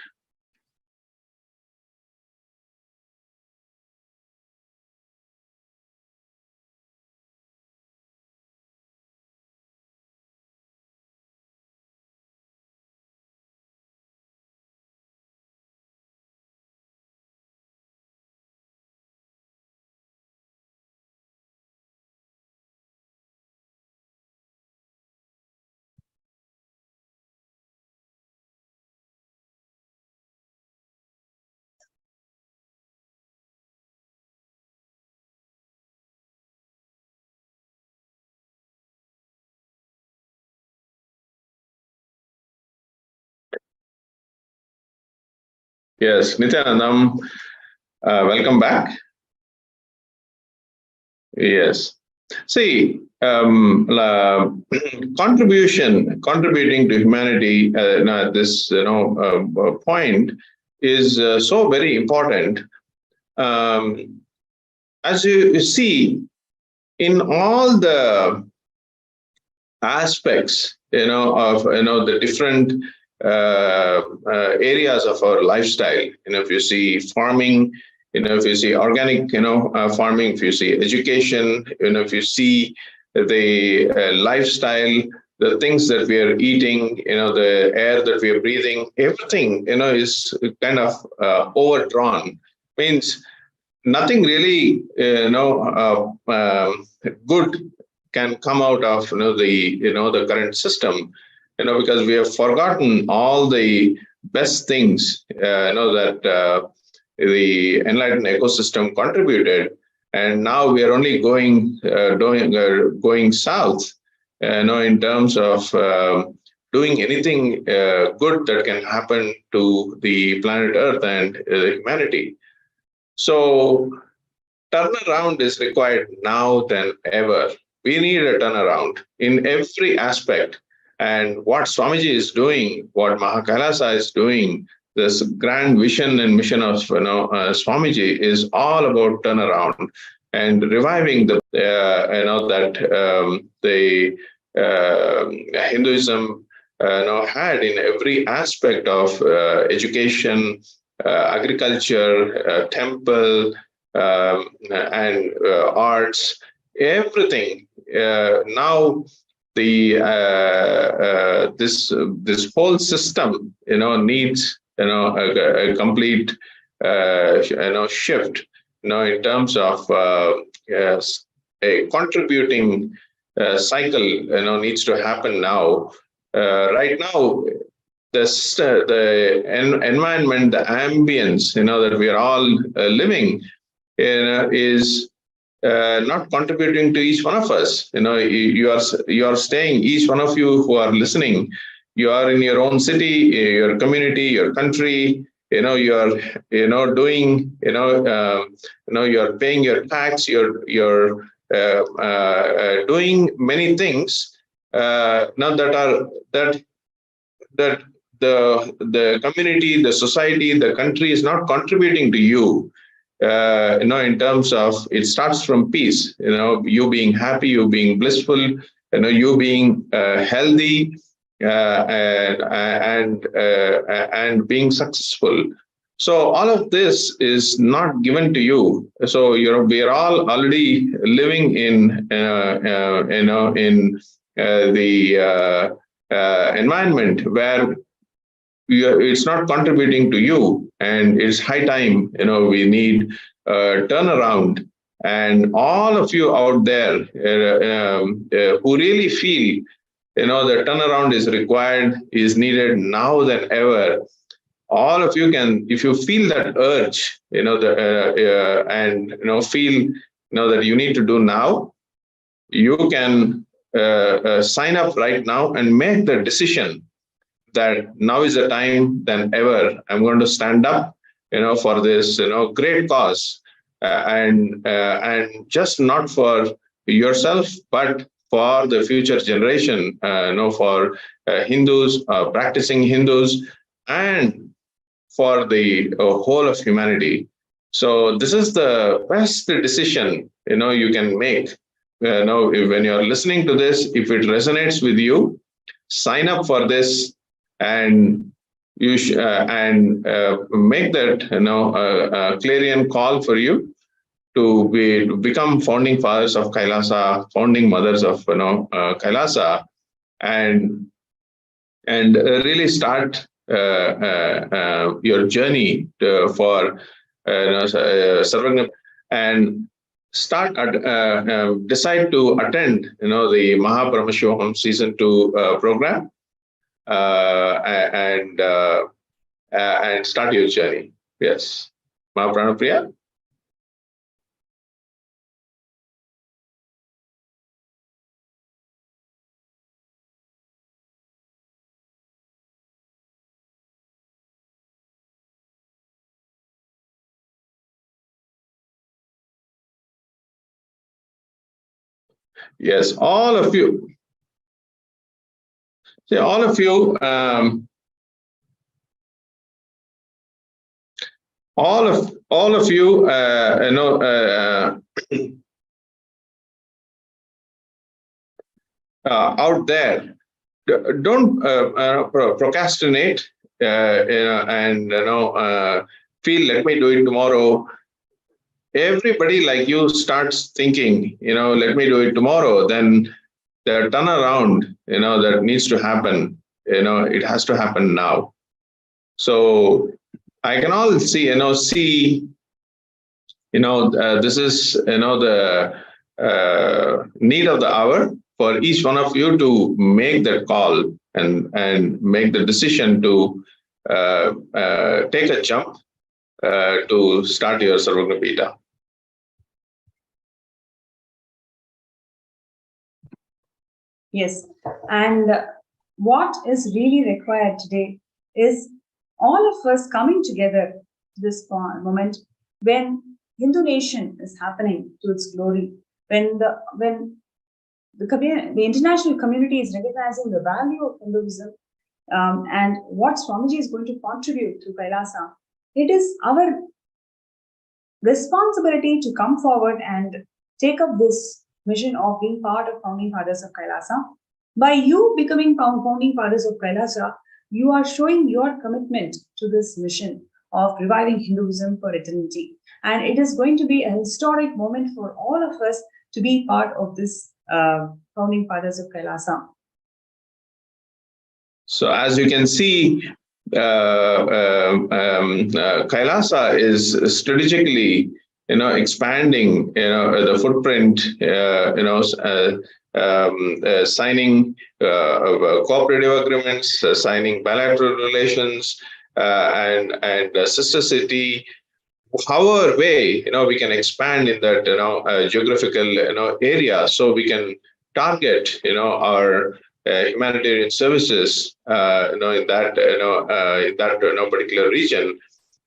Yes, Nithyananda, welcome back. Yes. See, contributing to humanity at this point is so very important. As you see, in all the aspects, of the different areas of our lifestyle. If you see farming, if you see organic, farming, if you see education, if you see the lifestyle, the things that we are eating, the air that we are breathing, everything, is kind of overdrawn. Means nothing really, good can come out of the current system, because we have forgotten all the best things that the enlightened ecosystem contributed, and now we are only going south, in terms of doing anything good that can happen to the planet Earth and humanity. So turnaround is required now than ever. We need a turnaround in every aspect. And what Swamiji is doing, what Mahakailasa is doing, this grand vision and mission of Swamiji is all about turnaround and reviving the that the Hinduism had in every aspect of education, agriculture, temple, and arts, everything. Now the this whole system needs a complete shift in terms of yes, a contributing cycle needs to happen now. Right now, the environment, the ambience that we are all living is not contributing to each one of us. You are staying, each one of you who are listening, you are in your own city, your community, your country. You are doing you are paying your tax. You're doing many things now that the community, the society, the country is not contributing to you. In terms of, it starts from peace. You being happy, you being blissful, you being healthy, and being successful. So all of this is not given to you. So we are all already living in the environment where it's not contributing to you, and it's high time we need a turnaround. And all of you out there who really feel the turnaround is required, is needed now than ever, all of you can, if you feel that urge, and feel that you need to do now, you can sign up right now and make the decision that now is the time than ever. I'm going to stand up, for this, great cause, and just not for yourself, but for the future generation, for Hindus, practicing Hindus, and for the whole of humanity. So this is the best decision, you can make. When you're listening to this, if it resonates with you, sign up for this, and you make that clarion call for you to become founding fathers of Kailasa, founding mothers of Kailasa, and really start your journey for Sarvagna, and start decide to attend the Paramashivam season 2 program, and start your journey. Yes. Mahapranapriya? Yes, all of you. See, all of you, all of you, out there, don't procrastinate, and feel let me do it tomorrow. Everybody like you starts thinking, let me do it tomorrow. Then the turnaround, that needs to happen. It has to happen now. So I can all see, this is, the need of the hour for each one of you to make that call and make the decision to take a jump to start your Sarvagna. Yes, and what is really required today is all of us coming together this moment when Hindu nation is happening to its glory, when the international community is recognizing the value of Hinduism, and what Swamiji is going to contribute to Kailasa. It is our responsibility to come forward and take up this mission of being part of founding fathers of Kailasa. By you becoming founding fathers of Kailasa, you are showing your commitment to this mission of reviving Hinduism for eternity. And it is going to be a historic moment for all of us to be part of this founding fathers of Kailasa. So as you can see, Kailasa is strategically, expanding, the footprint, signing cooperative agreements, signing bilateral relations, and sister city. However way, we can expand in that, geographical, area, so we can target, our humanitarian services, in that, particular region.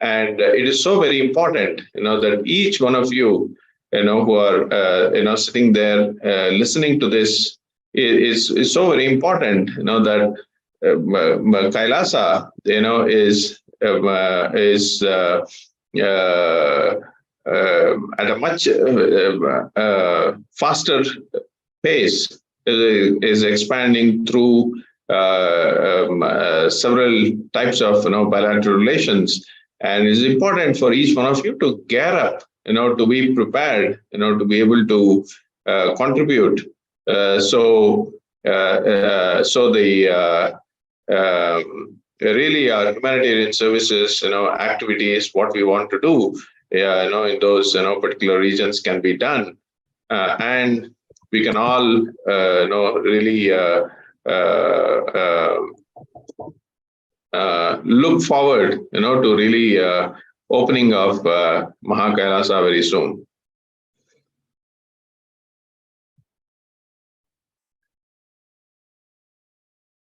And it is so very important, that each one of you, who are, sitting there listening to this is so very important, that Kailasa, is at a much faster pace, is expanding through several types of bilateral relations, and it's important for each one of you to gear up, to be prepared, to be able to contribute. So the really our humanitarian services, activities, what we want to do, in those particular regions can be done, and we can all really look forward, to really opening of Mahakailasa very soon.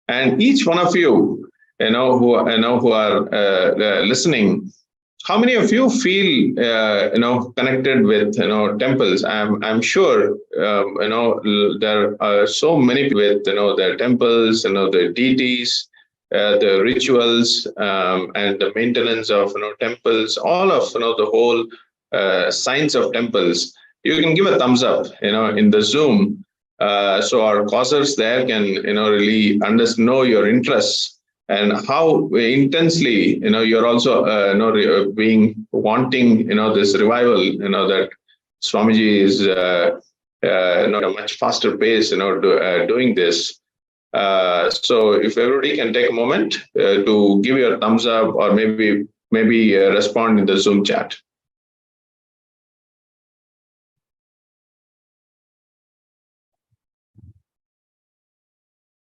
And each one of you, who are listening, how many of you feel connected with temples? I'm sure there are so many with the temples, the deities, the rituals, and the maintenance of temples, all of the whole science of temples. You can give a thumbs up in the Zoom, so our causers there can really know your interests and how intensely you're also being wanting this revival, that Swamiji is at a much faster pace doing this. So if everybody can take a moment to give your thumbs up, or maybe respond in the Zoom chat.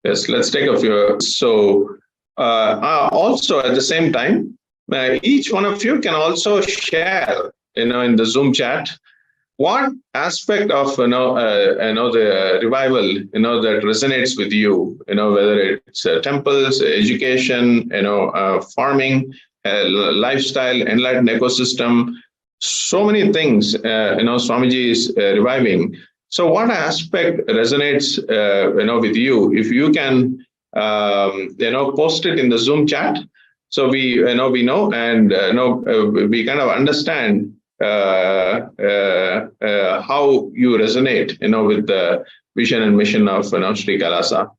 Yes, let's take a few. So also at the same time, each one of you can also share, in the Zoom chat, what aspect of the revival that resonates with you, whether it's temples, education, farming, lifestyle, enlightened ecosystem, so many things Swamiji is reviving. So what aspect resonates, with you? If you can, post it in the Zoom chat, so we know, and we kind of understand how you resonate, with the vision and mission of Sri Kailasa.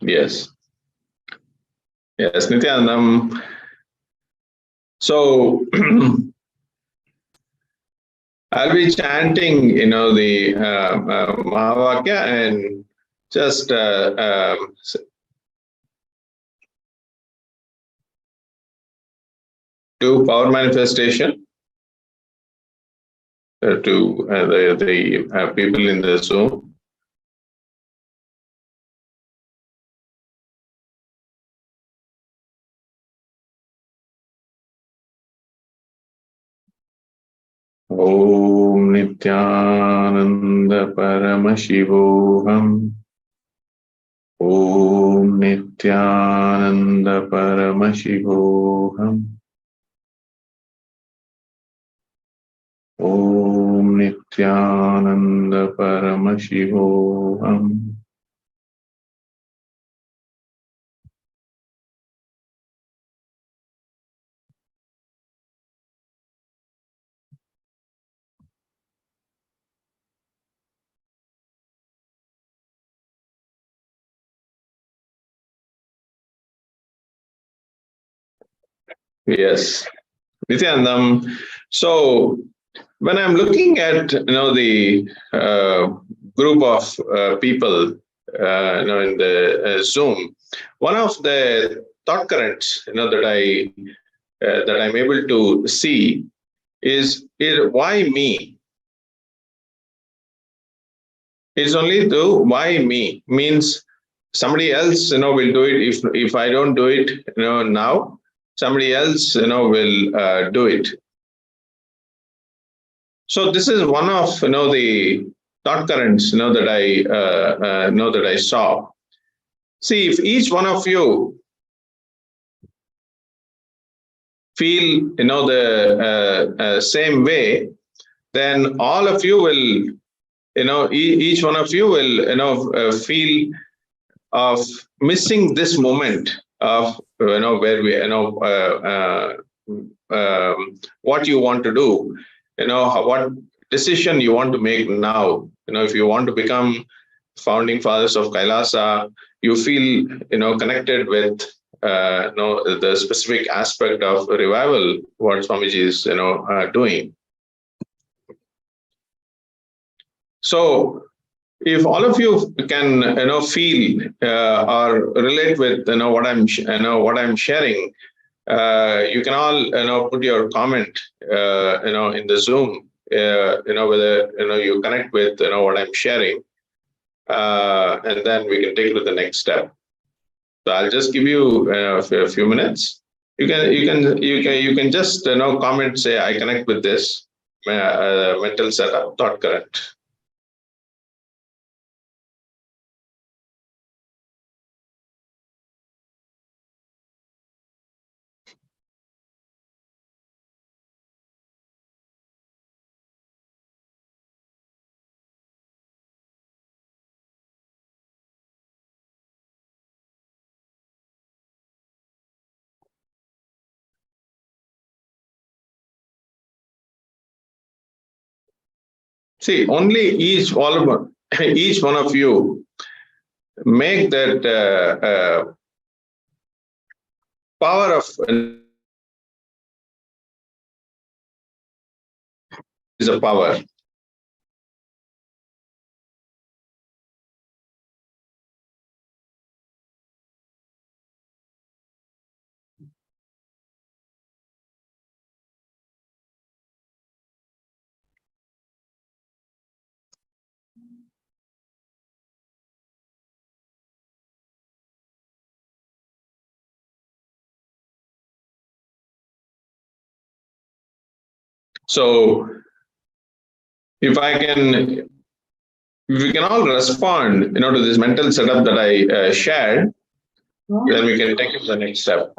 Yes. Yes, Nithyananda. So I'll be chanting, the Mahavakya, and just do power manifestation to the people in the Zoom. Om Nithyananda Paramashivam. Om Nithyananda Paramashivam. Om Nithyananda Paramashivam. Yes, Nithyananda. So when I'm looking at the group of people in the Zoom, one of the thought currents that I'm able to see is why me? It's only the why me means somebody else will do it if I don't do it now. somebody else, will do it. So this is one of, the thought currents, that I saw. See, if each one of you feel, the same way, then all of you will, each one of you will, feel of missing this moment of, where we, what you want to do, what decision you want to make now. If you want to become founding fathers of Kailasa, you feel, connected with, the specific aspect of revival, what Swamiji is, doing. So if all of you can, feel or relate with, what I'm sharing, you can all, put your comment, in the Zoom, whether, you connect with, what I'm sharing, and then we can take it to the next step. So I'll just give you a few minutes. You can just, comment, say, I connect with this mental setup, thought current. See, only each one of you make that power of is a power. So if we can all respond, to this mental setup that I shared, then we can take it to the next step.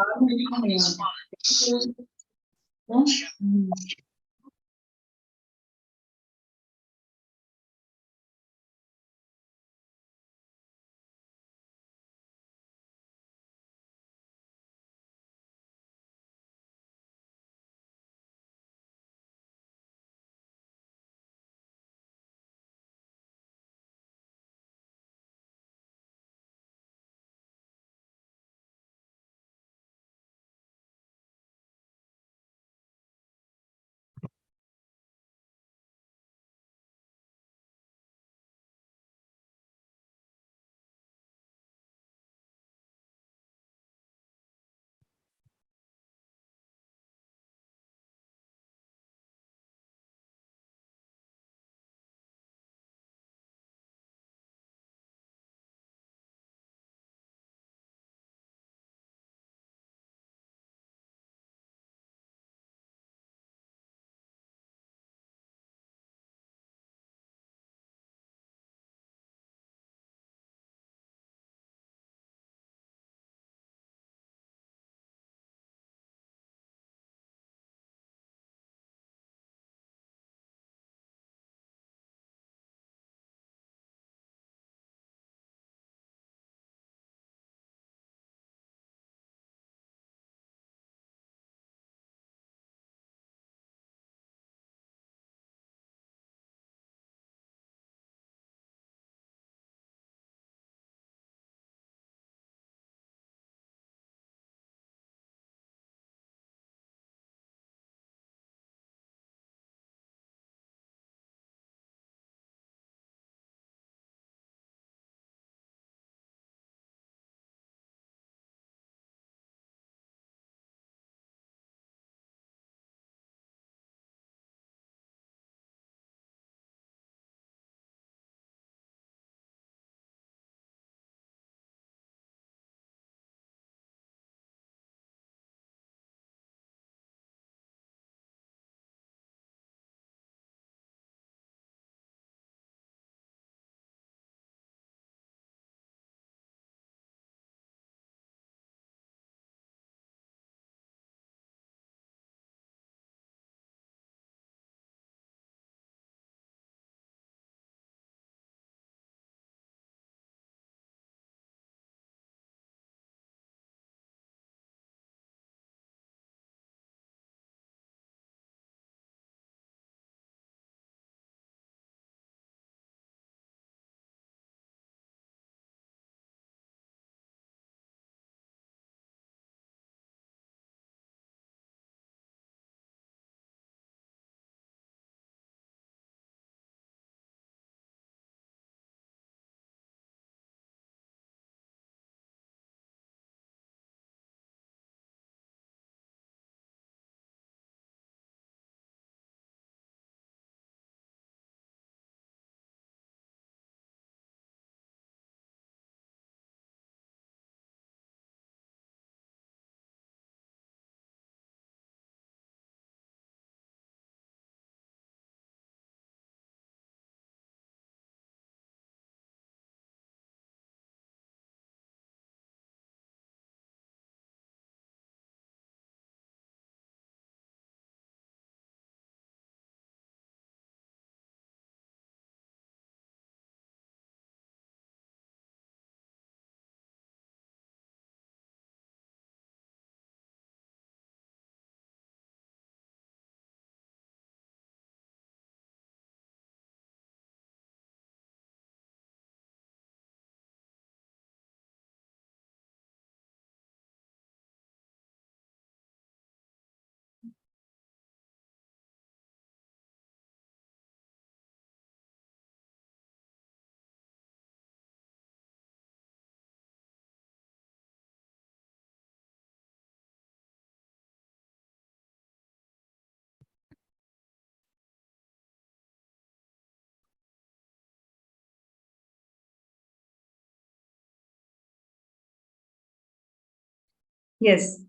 Yes.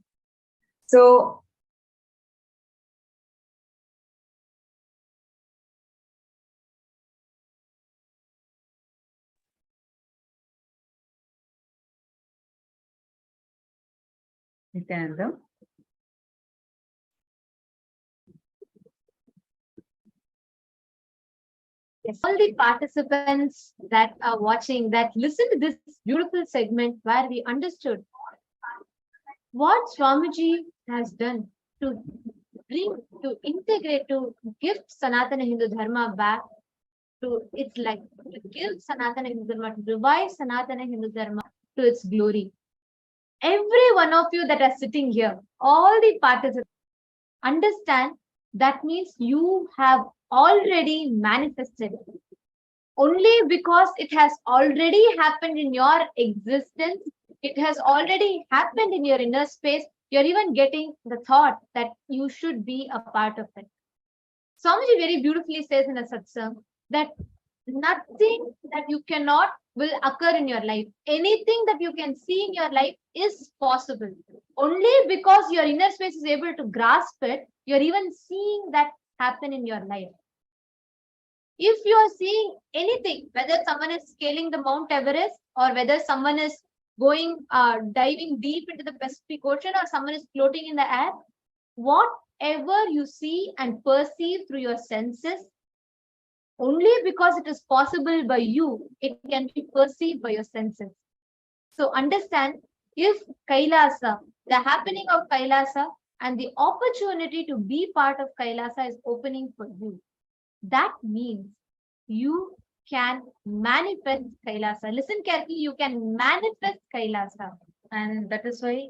So, Nithyananda. Yes, all the participants that are watching, that listen to this beautiful segment where we understood what Swamiji has done to bring, to integrate, to give Sanatana Hindu Dharma back to its life, to give Sanatana Hindu Dharma, to revive Sanatana Hindu Dharma to its glory. Every one of you that are sitting here, all the participants, understand that means you have already manifested. Only because it has already happened in your existence, it has already happened in your inner space, you're even getting the thought that you should be a part of it. Swamiji very beautifully says in a satsang that nothing that you cannot will occur in your life. Anything that you can see in your life is possible. Only because your inner space is able to grasp it, you're even seeing that happen in your life. If you are seeing anything, whether someone is scaling the Mount Everest or whether someone is going diving deep into the Pacific Ocean or someone is floating in the air, whatever you see and perceive through your senses, only because it is possible by you, it can be perceived by your senses. So understand, if Kailasa, the happening of Kailasa and the opportunity to be part of Kailasa is opening for you, that means you can manifest Kailasa. Listen carefully, you can manifest Kailasa. And that is why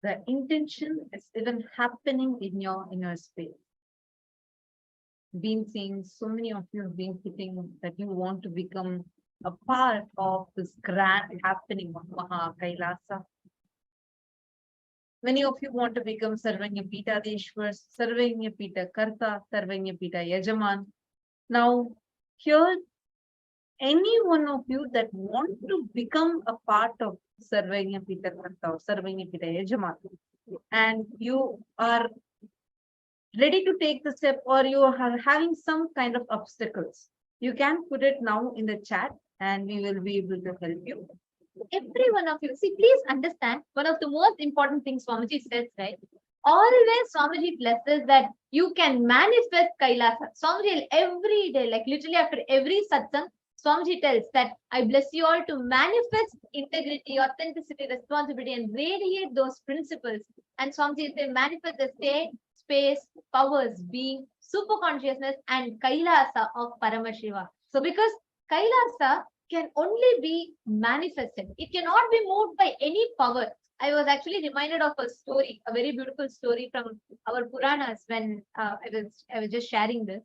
the intention is even happening in your inner space. Been seeing so many of you have been hitting that you want to become a part of this grand happening of Maha Kailasa. Many of you want to become Sarvanya Pitadeshwar, Sarvanya Pita Karta, Sarvanya Pita Yajaman. Now, here, any one of you that want to become a part of Sarvanya Pita Karta or Sarvanya Pita Yajaman, and you are ready to take the step or you are having some kind of obstacles, you can put it now in the chat and we will be able to help you. Every one of you, see, please understand, one of the most important things Swamiji says, right? Always Swamiji blesses that you can manifest Kailasa. Swamiji every day, like literally after every satsang, Swamiji tells that I bless you all to manifest integrity, authenticity, responsibility, and radiate those principles. And Swamiji says manifest the state, space, powers, being, super consciousness, and Kailasa of Paramashiva. So because Kailasa can only be manifested, it cannot be moved by any power. I was actually reminded of a story, a very beautiful story from our Puranas when I was just sharing this.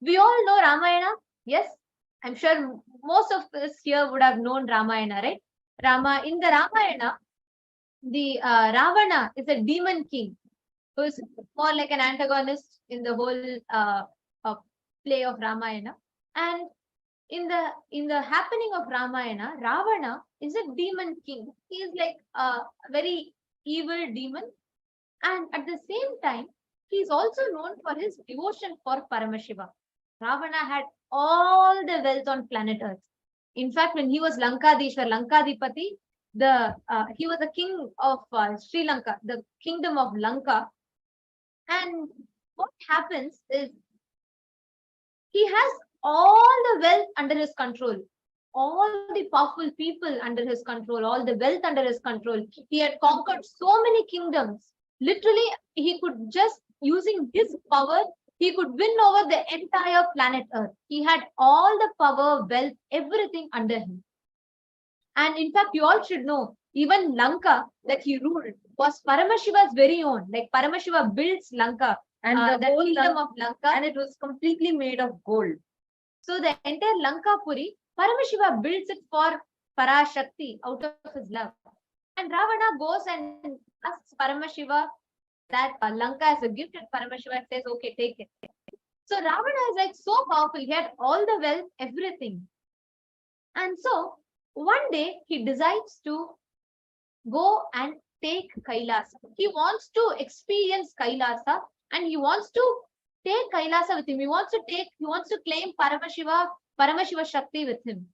We all know Ramayana. Yes, I'm sure most of us here would have known Ramayana, right? In the Ramayana, the Ravana is a demon king who is more like an antagonist in the whole play of Ramayana. And in the happening of Ramayana, Ravana is a demon king. He is like a very evil demon, and at the same time, he is also known for his devotion for Paramashiva. Ravana had all the wealth on planet Earth. In fact, when he was Lankadishwar, Lankadipati, he was the king of Sri Lanka, the kingdom of Lanka. And what happens is he has all the wealth under his control, all the powerful people under his control, all the wealth under his control. He had conquered so many kingdoms. Literally, he could just using his power, he could win over the entire planet Earth. He had all the power, wealth, everything under him. And in fact, you all should know, even Lanka that he ruled was Paramashiva's very own. Like Paramashiva builds Lanka and the whole kingdom of Lanka, and it was completely made of gold. So the entire Lanka Puri, Paramashiva builds it for Parashakti out of his love. And Ravana goes and asks Paramashiva that Lanka is a gift, and Paramashiva says, okay, take it. So Ravana is like so powerful. He had all the wealth, everything. And so one day he decides to go and take Kailasa. He wants to experience Kailasa and he wants to take Kailasa with him. He wants to claim Paramashiva Shakti with him.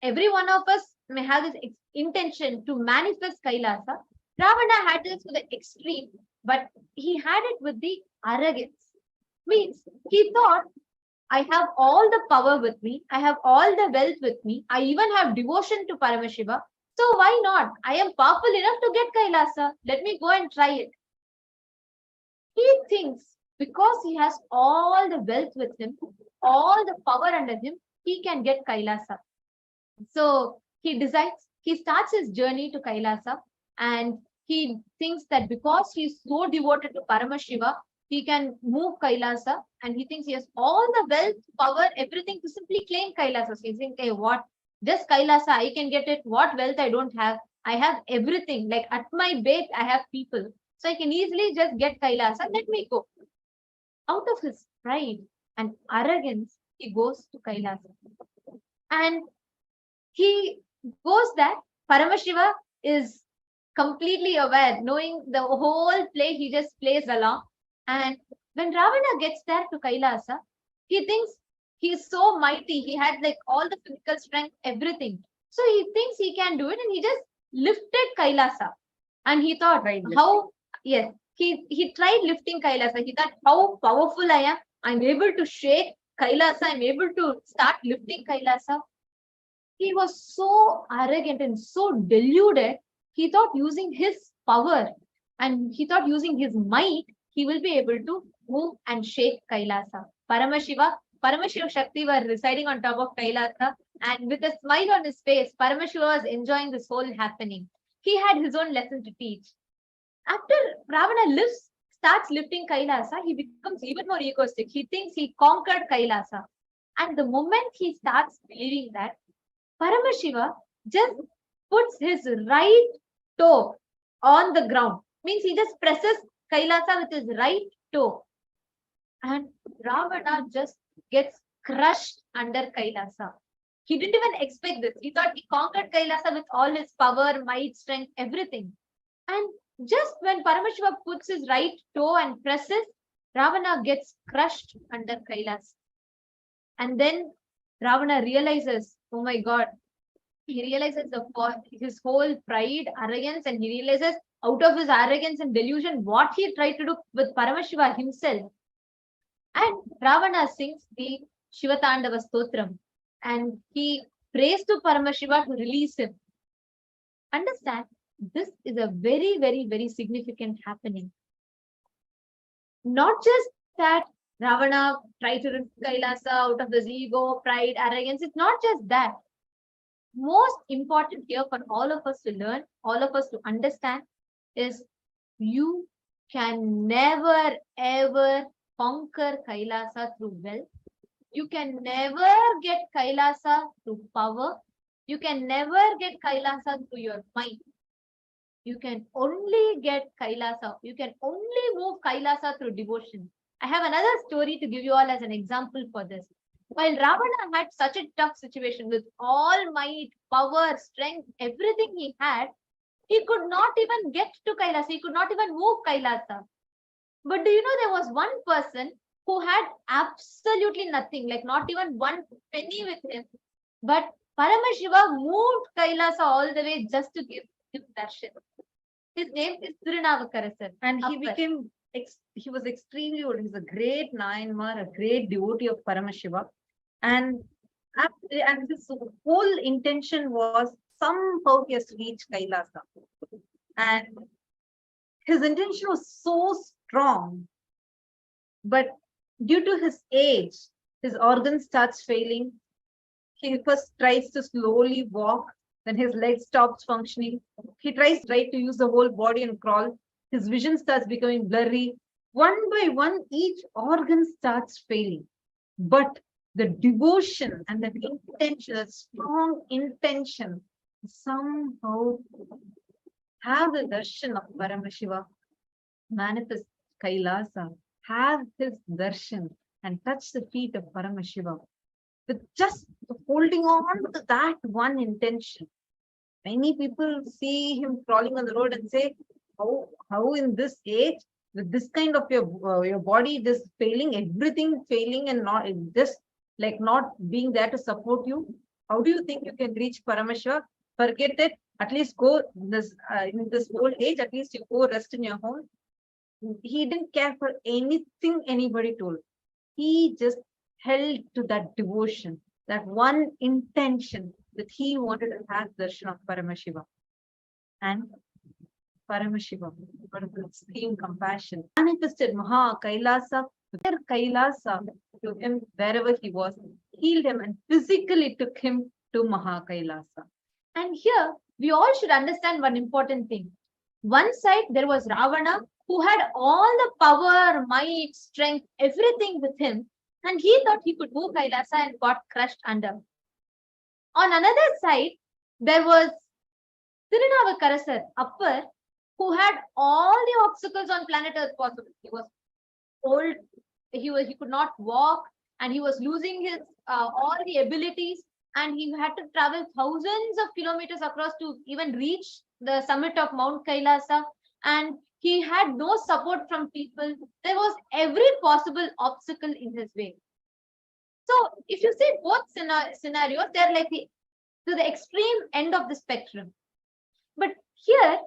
Every one of us may have this intention to manifest Kailasa. Ravana had this to the extreme, but he had it with the arrogance. Means he thought, I have all the power with me, I have all the wealth with me, I even have devotion to Paramashiva. So why not? I am powerful enough to get Kailasa. Let me go and try it. He thinks because he has all the wealth with him, all the power under him, he can get Kailasa. So he decides, he starts his journey to Kailasa and he thinks that because he is so devoted to Paramashiva, he can move Kailasa and he thinks he has all the wealth, power, everything to simply claim Kailasa. So he's saying, hey, what? Just Kailasa, I can get it. What wealth I don't have? I have everything. Like at my base, I have people. So I can easily just get Kailasa. Let me go. Out of his pride and arrogance, he goes to Kailasa. And he goes that Paramashiva is completely aware, knowing the whole play, he just plays along. And when Ravana gets there to Kailasa, he thinks he's so mighty. He had like all the physical strength, everything. So he thinks he can do it and he just lifted Kailasa. And he thought, he tried lifting Kailasa. He thought how powerful I am. I'm able to shake Kailasa. I'm able to start lifting Kailasa. He was so arrogant and so deluded. He thought using his power and he thought using his might, he will be able to move and shake Kailasa. Paramashiva Shakti were residing on top of Kailasa, and with a smile on his face, Paramashiva was enjoying this whole happening. He had his own lesson to teach. After Ravana starts lifting Kailasa, he becomes even more egoistic. He thinks he conquered Kailasa. And the moment he starts believing that, Paramashiva just puts his right toe on the ground. Means he just presses Kailasa with his right toe. And Ravana just gets crushed under Kailasa. He didn't even expect this. He thought he conquered Kailasa with all his power, might, strength, everything. And just when Paramashiva puts his right toe and presses, Ravana gets crushed under Kailasa. And then Ravana realizes, oh my God, he realizes his whole pride, arrogance, and he realizes out of his arrogance and delusion what he tried to do with Paramashiva himself. And Ravana sings the Shiva Thandava Stotram and he prays to Paramashiva to release him. Understand, this is a very, very, very significant happening. Not just that Ravana tried to lift Kailasa out of his ego, pride, arrogance. It's not just that. Most important here for all of us to learn, all of us to understand is you can never ever conquer Kailasa through wealth. You can never get Kailasa through power. You can never get Kailasa through your mind. You can only get Kailasa. You can only move Kailasa through devotion. I have another story to give you all as an example for this. While Ravana had such a tough situation with all might, power, strength, everything he had, he could not even get to Kailasa. He could not even move Kailasa. But do you know there was one person who had absolutely nothing, like not even one penny with him. But Paramashiva moved Kailasa all the way just to give him darshan. His name is Tirunavakarasar. And he was extremely old. He's a great Nayanmar, a great devotee of Paramashiva. And his whole intention was somehow he has to reach Kailasa. And his intention was so strong. But due to his age, his organ starts failing. He first tries to slowly walk, then his leg stops functioning. He tries to use the whole body and crawl. His vision starts becoming blurry. One by one, each organ starts failing. But the devotion and the intention, the strong intention, somehow have the darshan of Paramashiva, manifest Kailasa, have his darshan and touch the feet of Paramashiva. With just holding on to that one intention, Many people see him crawling on the road and say, how in this age, with this kind of your body just failing, everything failing and not just like not being there to support you, how do you think you can reach Paramashiva? Forget it. At least go this in this old age. At least you go rest in your home. He didn't care for anything anybody told. He just held to that devotion, that one intention that he wanted to have darshan of Paramashivam. And Paramashivam, what is extreme compassion, manifested Maha Kailasa, their Kailasa to him wherever he was, healed him and physically took him to Maha Kailasa. And here we all should understand one important thing. One side there was Ravana, who had all the power, might, strength, everything with him, and he thought he could move Kailasa and got crushed under. On another side, there was Tirunavakarasar, Upper, who had all the obstacles on planet Earth possible. He was old, he could not walk, and he was losing his all the abilities, and he had to travel thousands of kilometers across to even reach the summit of Mount Kailasa, and he had no support from people. There was every possible obstacle in his way. So if you see both scenarios, they're like to the extreme end of the spectrum. But here,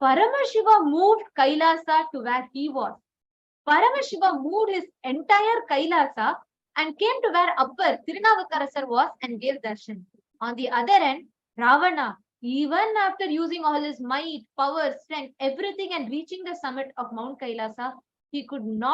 Paramashiva moved Kailasa to where he was. Paramashiva moved his entire Kailasa and came to where Upper Tirunavakarasar was and gave darshan. On the other end, Ravana, even after using all his might, power, strength, everything and reaching the summit of Mount Kailasa, he could not